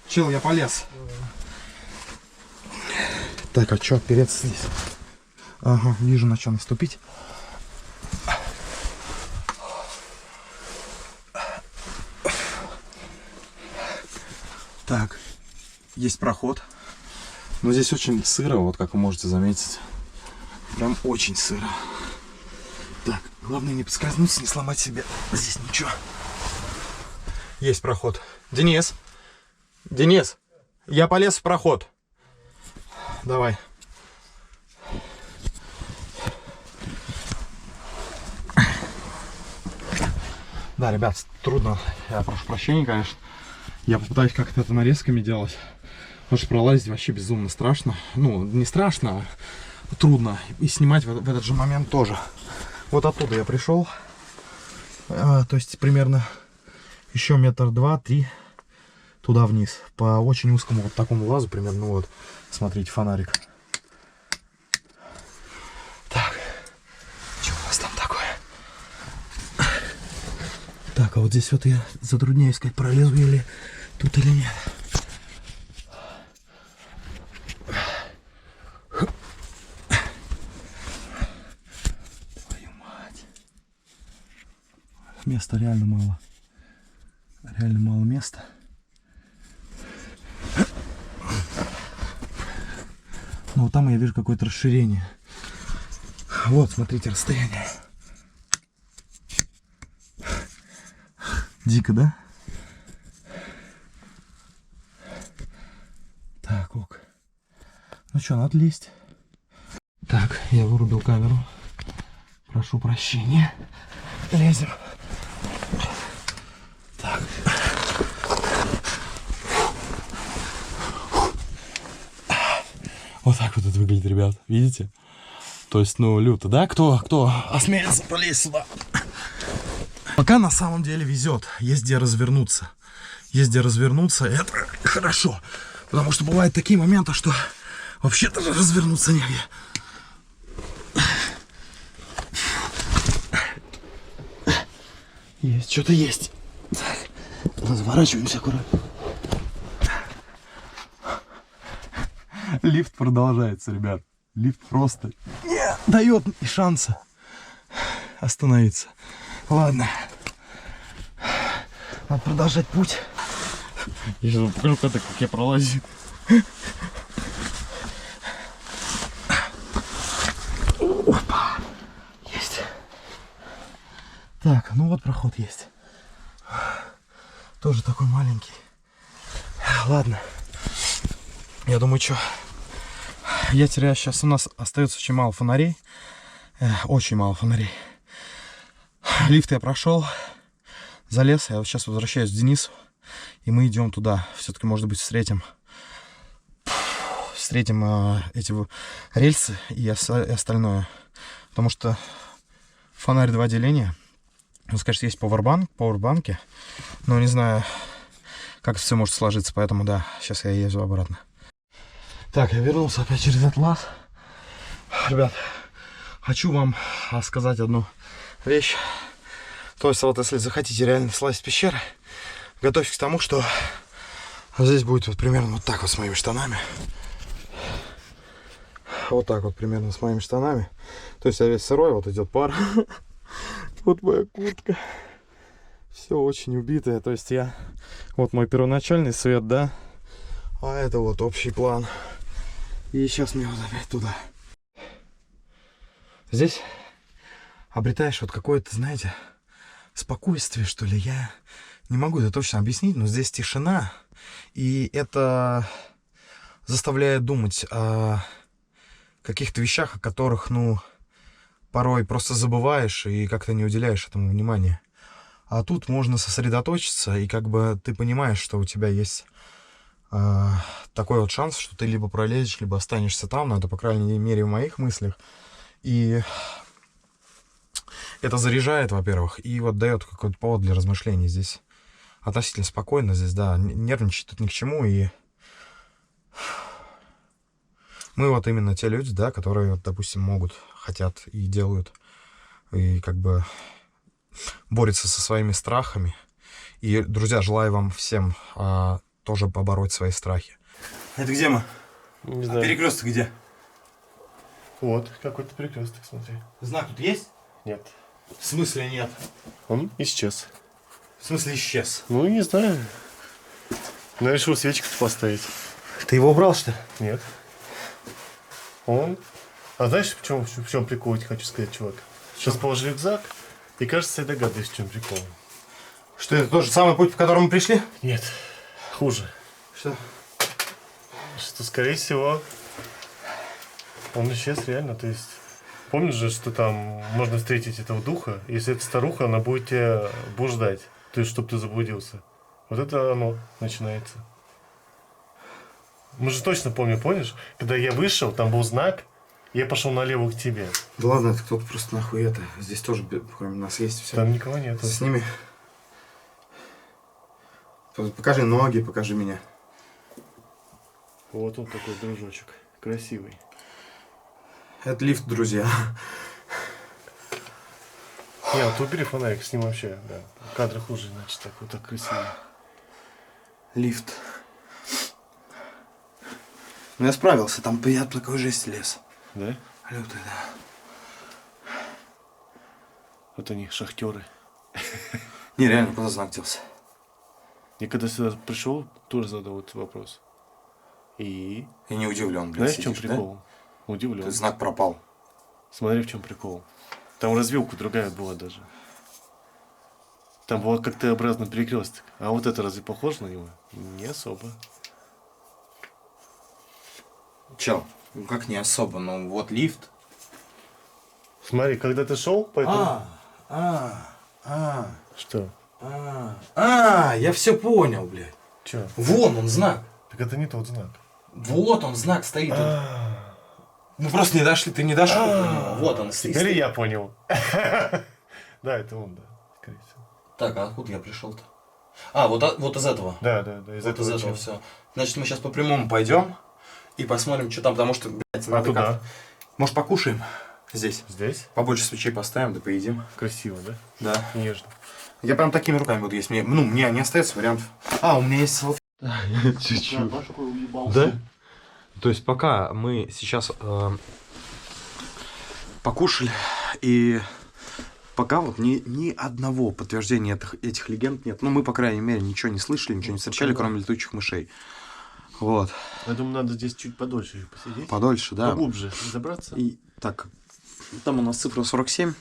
Чел, я полез. Так, а что опереться здесь? Ага, вижу, на что наступить. Так, есть проход. Но здесь очень сыро, вот как вы можете заметить. Прям очень сыро. Так, главное не поскользнуться, не сломать себе здесь ничего. Есть проход. Денис! Денис! Я полез в проход. Давай. Да, ребят, трудно. Я прошу прощения, конечно. Я попытаюсь как-то это нарезками делать. Потому что пролазить вообще безумно страшно. Ну, не страшно, а трудно. И снимать в этот же момент тоже. Вот оттуда я пришел. То есть примерно еще метр два-три туда вниз. По очень узкому вот такому лазу примерно. Ну вот, смотрите, фонарик. Так, что у нас там такое? Так, а вот здесь вот я затрудняюсь сказать, пролезу я ли тут или нет. Твою мать. Места реально мало. Реально мало места. Но вот там я вижу какое-то расширение. Вот, смотрите, расстояние. Дико, да? Так, ок. Ну что, надо лезть. Так, я вырубил камеру. Прошу прощения. Лезем. Так. Вот так вот это выглядит, ребят. Видите? То есть, ну, люто, да? Кто осмелится полезть сюда? Пока на самом деле везет. Есть где развернуться. Есть где развернуться. Это хорошо. Потому что бывают такие моменты, что вообще-то развернуться негде. Есть, что-то есть. Так, разворачиваемся аккуратно. Лифт продолжается, ребят. Лифт просто не дает шанса остановиться. Ладно. Надо продолжать путь. Я сейчас вам покажу, как я пролазил. Опа. Есть. Так, ну вот проход есть. Тоже такой маленький. Ладно. Я думаю, что... Я теряю сейчас. У нас остается очень мало фонарей. Очень мало фонарей. Лифт я прошел. Залез. Я вот сейчас возвращаюсь к Денису. И мы идем туда. Все-таки, может быть, встретим эти рельсы и остальное. Потому что фонарь 2 деления. Ну, скажете, есть пауэрбанки. Но не знаю, как все может сложиться. Поэтому, да, сейчас я езжу обратно. Так, я вернулся опять через этот лаз. Ребят, хочу вам сказать одну вещь. То есть, вот если захотите реально слазить в пещеры, готовьтесь к тому, что здесь будет вот примерно вот так вот с моими штанами. Вот так вот примерно с моими штанами. То есть я весь сырой, вот идет пар. Вот моя куртка. Все очень убитое. То есть я... Вот мой первоначальный свет, да? А это вот общий план. И сейчас мне вот опять туда. Здесь обретаешь вот какое-то, знаете, спокойствие, что ли. Я не могу это точно объяснить, но здесь тишина. И это заставляет думать о каких-то вещах, о которых, ну, порой просто забываешь и как-то не уделяешь этому внимания. А тут можно сосредоточиться, и как бы ты понимаешь, что у тебя есть такой вот шанс, что ты либо пролезешь, либо останешься там, но это, по крайней мере, в моих мыслях. И это заряжает, во-первых, и вот дает какой-то повод для размышлений. Здесь относительно спокойно, здесь, да, нервничать тут ни к чему, и мы вот именно те люди, да, которые, вот, допустим, могут, хотят и делают, и как бы борются со своими страхами. И, друзья, желаю вам всем тоже побороть свои страхи. Это где мы? Не знаю. Перекресток где? Вот, какой-то перекресток, смотри. Знак тут есть? Нет. В смысле нет? Он исчез. В смысле исчез? Ну, не знаю. Но решил свечку поставить. Ты его убрал, что ли? Нет. Он... А знаешь, в чем прикол, я хочу сказать, чувак? Сейчас положи рюкзак, и кажется, я догадываюсь, в чем прикол. Что, это тот же самый путь, по которому мы пришли? Нет, хуже. Что? Что, скорее всего, он исчез реально. То есть, помнишь же, что там можно встретить этого духа, если это старуха, она будет тебя блуждать. То есть, чтобы ты заблудился. Вот это оно начинается. Мы же точно помним, помнишь? Когда я вышел, там был знак, я пошел налево к тебе. Да ладно, это кто-то просто нахуй это. Здесь тоже, кроме нас, есть все. Там никого нет. С ними. Покажи ноги, покажи меня. Вот он такой дружочек. Красивый. Это лифт, друзья. Не, вот убери фонарик, с ним вообще, да. Кадры хуже, значит, так вот так красиво. Лифт. Ну я справился, там я такой жесть лез. Да? Лютый, да. Вот они, шахтеры. Не, реально, куда знак делся? Я когда сюда пришел, тоже задал этот вопрос. И... Я не удивлен, блядь. Знаешь, в чем прикол? Да? Удивлен. Знак пропал. Смотри, в чем прикол. Там развилка другая была даже. Там была как Т-образный перекресток. А вот это разве похоже на него? Не особо. Чел, ну как не особо, ну вот лифт. Смотри, когда ты шел по этому... Что? Я все понял, блядь. Че? Вон он знак. Так это не тот знак. Вот он знак стоит. Мы просто не дошли, ты не дошел до него. Вот он стоит. Теперь я понял. Да, это он, да, скорее всего. Так, а откуда я пришел-то? Вот из этого. Да, из Вот из этого все. Значит, мы сейчас по прямому пойдем и посмотрим, что там, потому что, блядь, А туда? Может, покушаем здесь? Здесь? Побольше свечей поставим, да поедим. Красиво, да? Да. Нежно. Я прям такими руками буду есть. Мне не остается вариантов. У меня есть салфетка. Чуть-чуть. Да? То есть пока мы сейчас покушали, и пока вот ни одного подтверждения этих легенд нет. Ну, мы, по крайней мере, ничего не слышали, ничего не встречали, кроме летучих мышей. Вот. Я думаю, надо здесь чуть подольше посидеть. Подольше, да. Поглубже забраться. И так, там у нас цифра 47.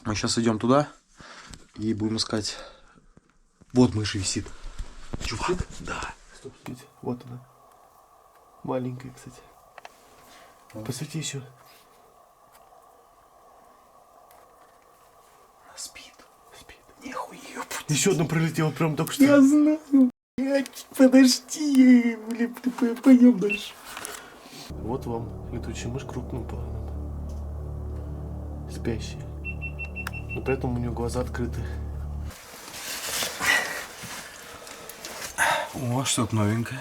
Мы сейчас идем туда и будем искать. Вот мышь висит. Чувак, да. Стоп, смотрите. Вот она. Маленькая, кстати. Посвети еще. Она спит. Спит. Нихуя. Еще одна пролетела прям только что. Я знаю. Блядь, подожди. Блин, пойдем дальше. Вот вам летучая мышь крупным планом. Спящая. Но при этом у нее глаза открыты. О, что-то новенькое.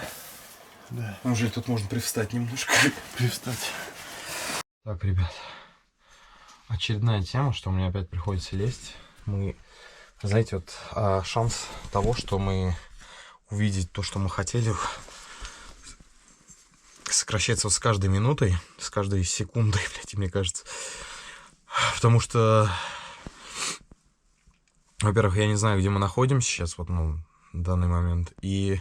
Да. Уже тут можно привстать немножко. Привстать. Так, ребят. Очередная тема, что мне опять приходится лезть. Мы, знаете, вот шанс того, что мы увидеть то, что мы хотели, сокращается вот с каждой минутой, с каждой секундой, блядь, мне кажется. Потому что, во-первых, я не знаю, где мы находимся сейчас, вот, в данный момент. И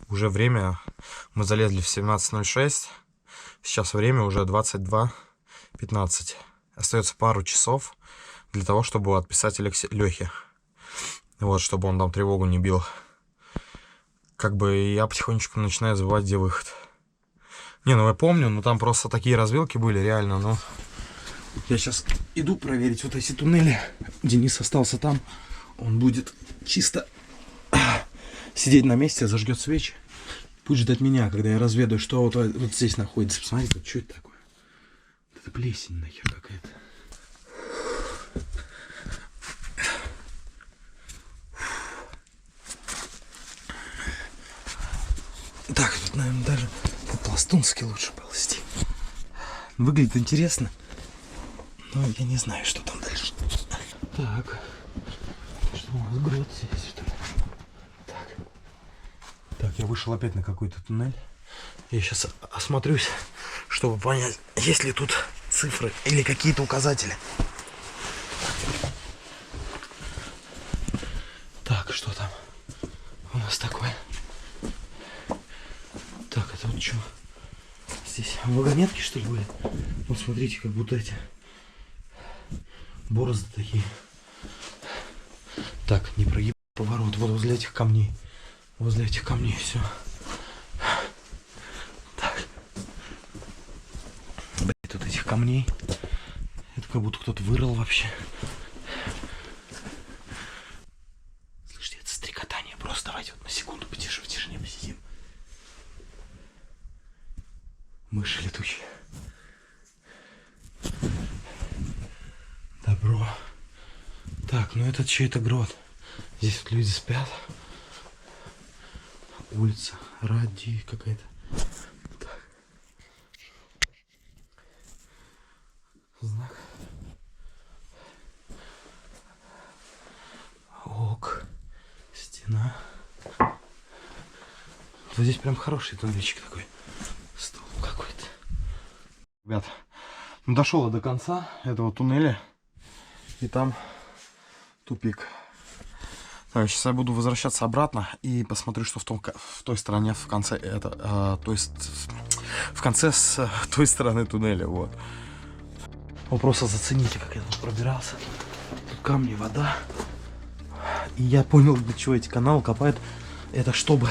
уже время, мы залезли в 17:06, сейчас время уже 22:15. Остается пару часов для того, чтобы отписать Лехе. Вот, чтобы он там тревогу не бил. Как бы я потихонечку начинаю забывать, где выход. Не, я помню, там просто такие развилки были, реально, но... Я сейчас иду проверить вот эти туннели. Денис остался там. Он будет чисто сидеть на месте, зажгет свечи. Пусть ждать меня, когда я разведаю, что вот здесь находится. Посмотрите, вот что это такое? Это плесень нахер какая-то. Так, тут, наверное, даже по-пластунски лучше ползти. Выглядит интересно. Но я не знаю, что там дальше. Так. Что у нас, грот здесь, что ли? Так. Так, я вышел опять на какой-то туннель. Я сейчас осмотрюсь, чтобы понять, есть ли тут цифры или какие-то указатели. Так, что там у нас такое? Так, это вот что? Здесь вагонетки, что ли, были? Вот смотрите, как будто эти борозды такие. Так, не прогиб поворот. Вот возле этих камней. Возле этих камней все. Так. Блять, тут этих камней. Это как будто кто-то вырыл вообще. Слышите, это стрекотание. Просто давайте вот на секунду потише, в тишине посидим. Мыши летучие. Добро. Так, ну это чей-то грот. Здесь вот люди спят. Улица Ради какая-то. Так. Знак. Ок. Стена. Вот здесь прям хороший туннельчик такой. Стол какой-то. Ребят, ну дошел я до конца этого туннеля. И там тупик. Так, сейчас я буду возвращаться обратно и посмотрю, что в той стороне в конце это, то есть в конце с той стороны туннеля, вот. Вы просто зацените, как я тут пробирался. Тут камни, вода. И я понял, для чего эти каналы копают. Это чтобы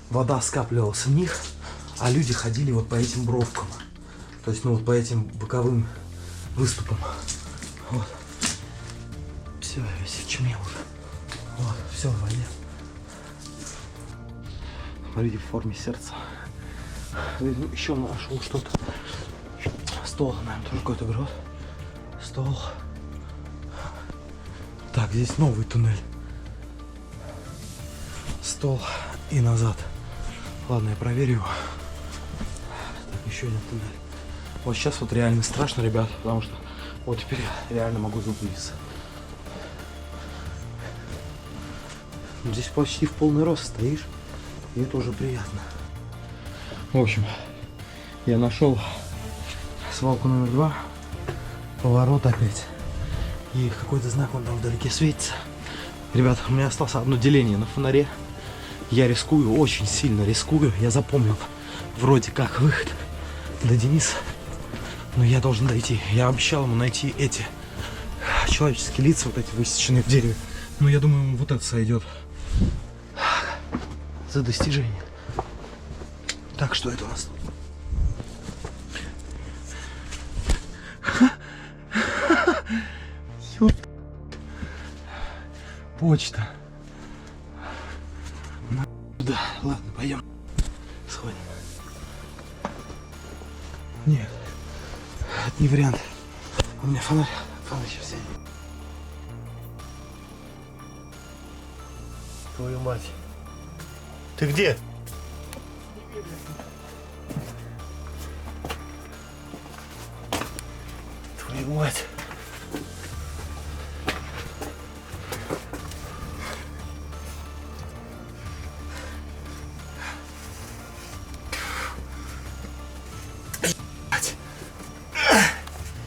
вода скапливалась в них, а люди ходили вот по этим бровкам. То есть, ну вот по этим боковым выступам. Вот. Все, я весь очумел уже. Вот, все в воде. Смотрите, в форме сердца. Еще нашел что-то. Стол, наверное, тоже какой-то грот. Стол. Так, здесь новый туннель. Стол и назад. Ладно, я проверю его. Так, еще один туннель. Вот сейчас вот реально страшно, ребят, потому что вот теперь я реально могу заблудиться. Здесь почти в полный рост стоишь, и это уже приятно. В общем, я нашел свалку номер 2, поворот опять, и какой-то знак вон там вдалеке светится. Ребята, у меня осталось одно деление на фонаре. Я рискую, очень сильно рискую. Я запомнил вроде как выход до Дениса, но я должен дойти. Я обещал ему найти эти человеческие лица, вот эти высеченные в дереве. Но я думаю, ему вот это сойдет за достижение. Так, что это у нас тут? Почта. Да, ладно, пойдем. Сходим. Нет, это не вариант. У меня фонарь сейчас сядет. Твою мать. Ты где? Твою мать.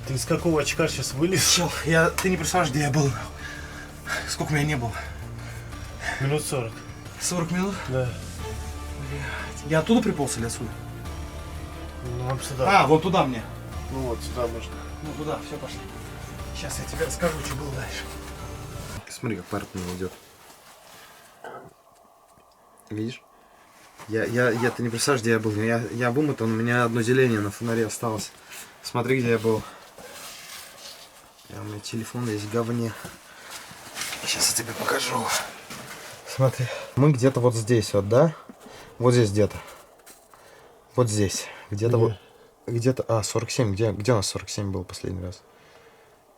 Ты из какого очка сейчас вылез? Чел, ты не представляешь, где я был. Сколько меня не было? Минут 40. 40 минут? Да. Я оттуда приполз или отсюда? Ну, нам сюда. А, вот туда мне. Ну вот, сюда можно. Ну туда, все, пошли. Сейчас я тебе расскажу, что было дальше. Смотри, как парк мне идет. Видишь? Ты не представляешь, где я был. Я вымотан, у меня одно деление на фонаре осталось. Смотри, где я был. У меня телефон есть в говне. Сейчас я тебе покажу. Смотри, мы где-то вот здесь вот, да? Вот здесь где-то. Вот здесь. Где-то вот. Где-то. А, 47. Где у нас 47 был последний раз?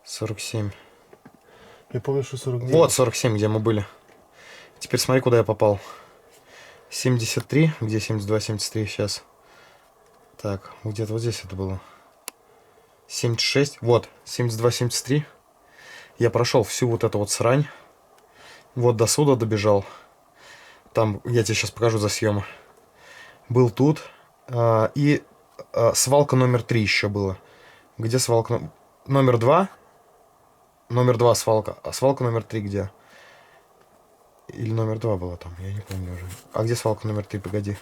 47. Я помню, что 49. Вот 47, где мы были. Теперь смотри, куда я попал. 73. Где 72, 73 сейчас? Так, где-то вот здесь это было. 76. Вот, 72, 73. Я прошел всю вот эту вот срань. Вот до сюда добежал. Там, я тебе сейчас покажу за съемы. Был тут. И свалка номер 3 еще была. Где свалка номер 2? Номер 2 свалка. А свалка номер 3 где? Или номер 2 была там? Я не помню уже. А где свалка номер 3? Погоди.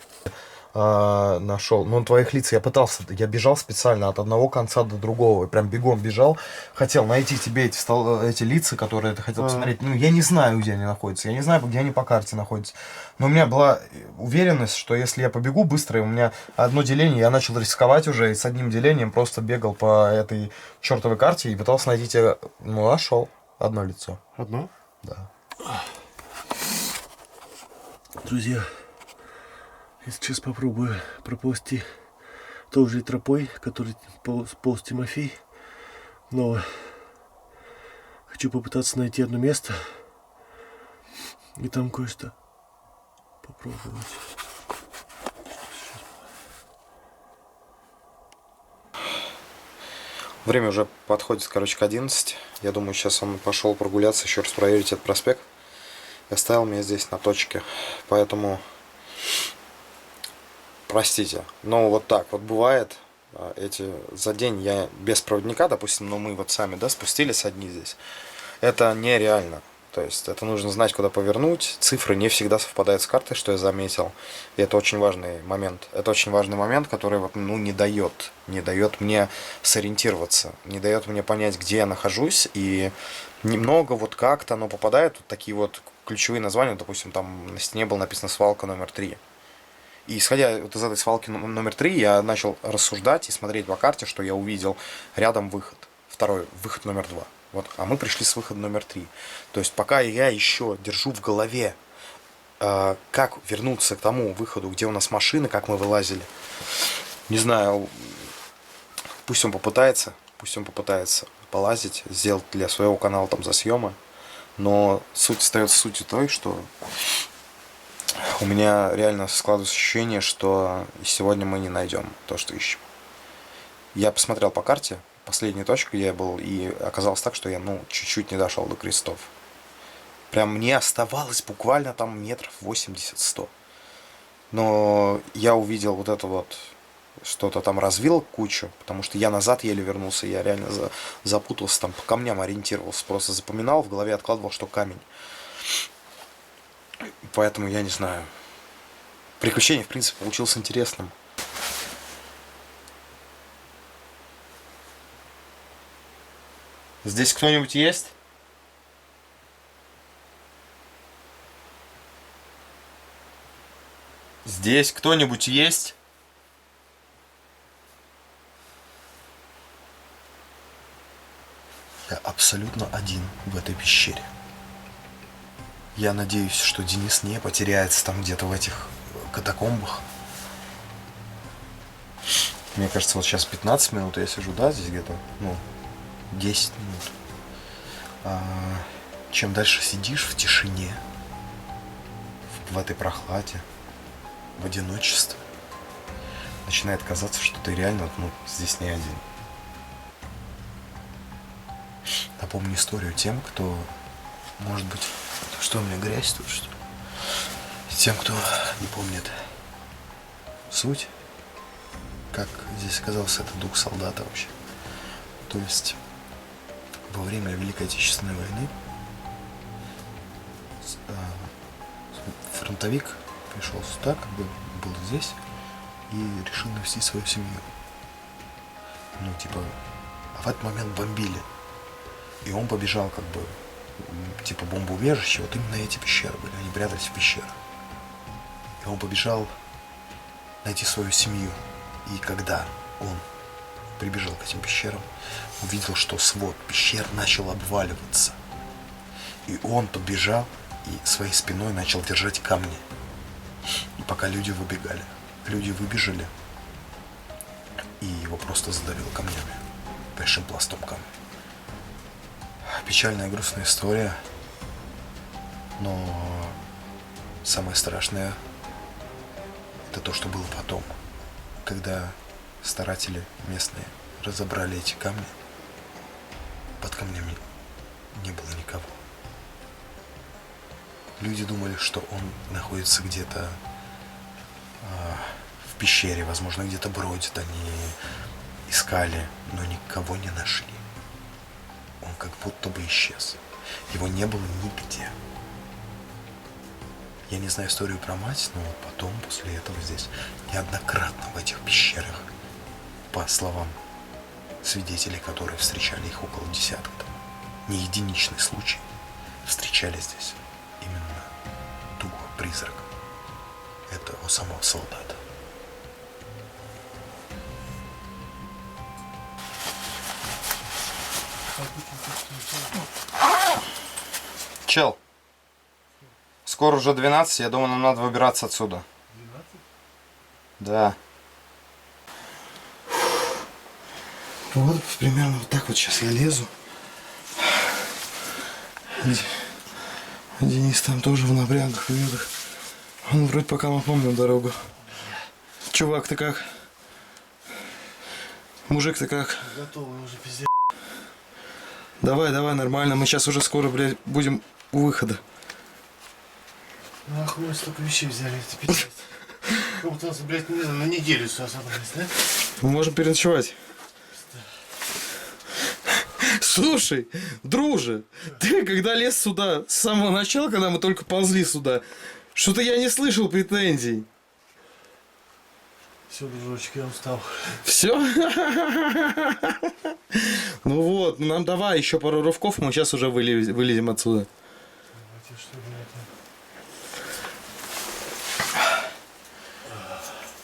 Нашел. Ну, на твоих лиц я пытался. Я бежал специально от одного конца до другого. И прям бегом бежал. Хотел найти тебе эти лица, которые ты хотел посмотреть. Ну, я не знаю, где они находятся. Я не знаю, где они по карте находятся. Но у меня была уверенность, что если я побегу быстро, и у меня одно деление, я начал рисковать уже. И с одним делением просто бегал по этой чертовой карте и пытался найти тебя. Ну, нашел. Одно лицо. Одно? Да. Друзья, я сейчас попробую проползти той же тропой, которой полз Тимофей. Но хочу попытаться найти одно место и там кое-что попробовать. Время уже подходит, короче, к 11. Я думаю, сейчас он пошел прогуляться, еще раз проверить этот проспект. И оставил меня здесь на точке. Поэтому, простите. Но вот так вот бывает. За день я без проводника, допустим, но мы вот сами, да, спустились одни здесь. Это нереально. То есть это нужно знать, куда повернуть. Цифры не всегда совпадают с картой, что я заметил. И это очень важный момент. Это очень важный момент, который вот, ну, не дает мне сориентироваться, не дает мне понять, где я нахожусь. И немного вот как-то оно попадает, вот такие вот ключевые названия. Допустим, там на стене было написано «свалка номер 3». И исходя вот из этой свалки номер 3, я начал рассуждать и смотреть по карте, что я увидел рядом выход. Второй выход номер 2. Вот, а мы пришли с выхода номер 3. То есть пока я еще держу в голове, как вернуться к тому выходу, где у нас машины, как мы вылазили. Не знаю, пусть он попытается полазить, сделать для своего канала там засъемы. Но суть остается сутью той, что у меня реально складывается ощущение, что сегодня мы не найдем то, что ищем. Я посмотрел по карте, последнюю точку, где я был, и оказалось так, что я, чуть-чуть не дошел до крестов. Прям мне оставалось буквально там метров 80-100. Но я увидел вот это вот, что-то там развил кучу, потому что я назад еле вернулся, я реально запутался, там по камням ориентировался, просто запоминал, в голове откладывал, что камень. Поэтому я не знаю. Приключение, в принципе, получилось интересным. Здесь кто-нибудь есть? Здесь кто-нибудь есть? Я абсолютно один в этой пещере. Я надеюсь, что Денис не потеряется там где-то в этих катакомбах. Мне кажется, вот сейчас 15 минут я сижу, да, здесь где-то, 10 минут. Чем дальше сидишь в тишине, в этой прохладе, в одиночестве, начинает казаться, что ты реально, здесь не один. Напомню историю тем, кто, может быть... Что, у меня грязь тут, что ли? Тем, кто не помнит суть, как здесь оказался этот дух солдата вообще. То есть, во время Великой Отечественной войны фронтовик пришел сюда, был здесь, и решил навестить свою семью. А в этот момент бомбили. И он побежал, бомбоубежище, вот именно эти пещеры были, они прятались в пещерах. И он побежал найти свою семью. И когда он прибежал к этим пещерам, увидел, что свод пещер начал обваливаться. И он побежал и своей спиной начал держать камни. И пока люди выбегали, люди выбежали, и его просто задавило камнями, большим пластом камня. Печальная, грустная история, но самое страшное — это то, что было потом, когда старатели местные разобрали эти камни. Под камнями не было никого. Люди думали, что он находится где-то в пещере, возможно, где-то бродит. Они искали, но никого не нашли. Он как будто бы исчез. Его не было нигде. Я не знаю историю про мать, но потом, после этого, здесь неоднократно в этих пещерах, по словам свидетелей, которые встречали их около десятка, не единичный случай, встречали здесь именно дух, призрак этого самого солдата. Чел, скоро уже 12, я думаю, нам надо выбираться отсюда. 12? Да. Вот примерно вот так вот сейчас я лезу. Денис там тоже в напрягах ведах. Он вроде пока мы помним дорогу. Чувак, ты как? Мужик, ты как? Готовы уже, пиздец. Давай, нормально. Мы сейчас уже скоро, блядь, будем у выхода. Нахуй мы столько вещей взяли, это пиздец. Как будто нас, блядь, на неделю сюда собрались, да? Мы можем переночевать. Слушай, друже, ты когда лез сюда с самого начала, когда мы только ползли сюда, что-то я не слышал претензий. Все, дружочек, я устал. Все? Ну вот, нам давай еще пару рывков, мы сейчас уже вылезем отсюда. Давайте, что ли,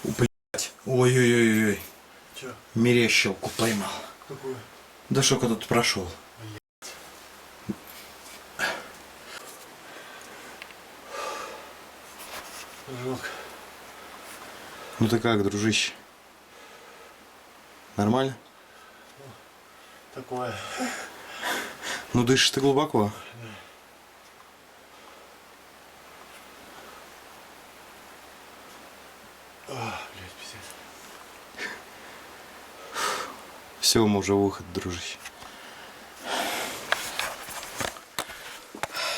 это? Блять. Ой-ой-ой-ой. Че? Мерещелку поймал. Какую? Да что кто тут прошел? Дружок. Ну ты как, дружище? Нормально? Такое. Ну дышишь ты глубоко. Блядь, пиздец. Все, мы уже выход, дружище.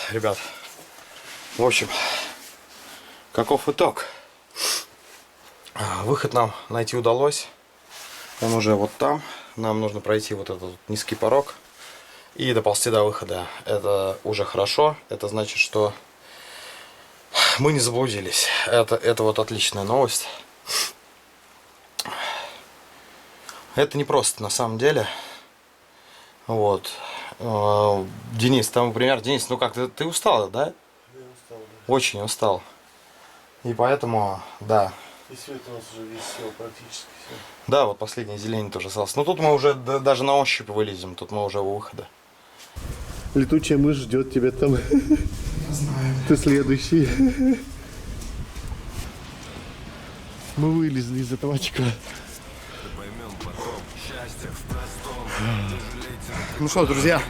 Ребят, в общем, каков итог? Выход нам найти удалось. Он уже вот там. Нам нужно пройти вот этот низкий порог и доползти до выхода. Это уже хорошо. Это значит, что мы не заблудились. Это вот отличная новость. Это не просто на самом деле. Вот. Денис, там, например, Денис, ну как, ты устал, да? Я устал, да. Очень устал. И поэтому, да. И свет у нас уже весь сел, практически все. Да, вот последнее зелень тоже осталось. Но тут мы уже даже на ощупь вылезем. Тут мы уже у выхода. Летучая мышь ждет тебя там. Я знаю. Ты следующий. Мы вылезли из этого очка. Ну что, друзья,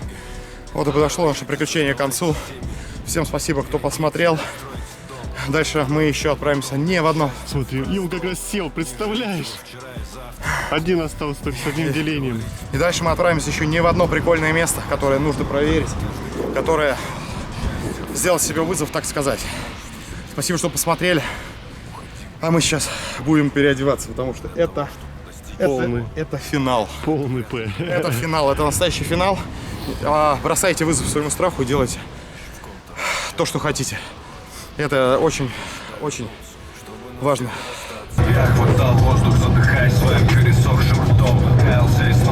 вот и подошло наше приключение к концу. Всем спасибо, кто посмотрел. Дальше мы еще отправимся не в одно. Смотри, и он как раз сел, представляешь? Один остался только с одним делением. И дальше мы отправимся еще не в одно прикольное место, которое нужно проверить, которое сделал себе вызов, так сказать. Спасибо, что посмотрели. А мы сейчас будем переодеваться, потому что это финал. Полный П. Это финал, это настоящий финал. Бросайте вызов своему страху и делайте то, что хотите. Это очень, очень важно. Я хватал воздух, задыхаясь своим пересохшим ртом. Каялся и снова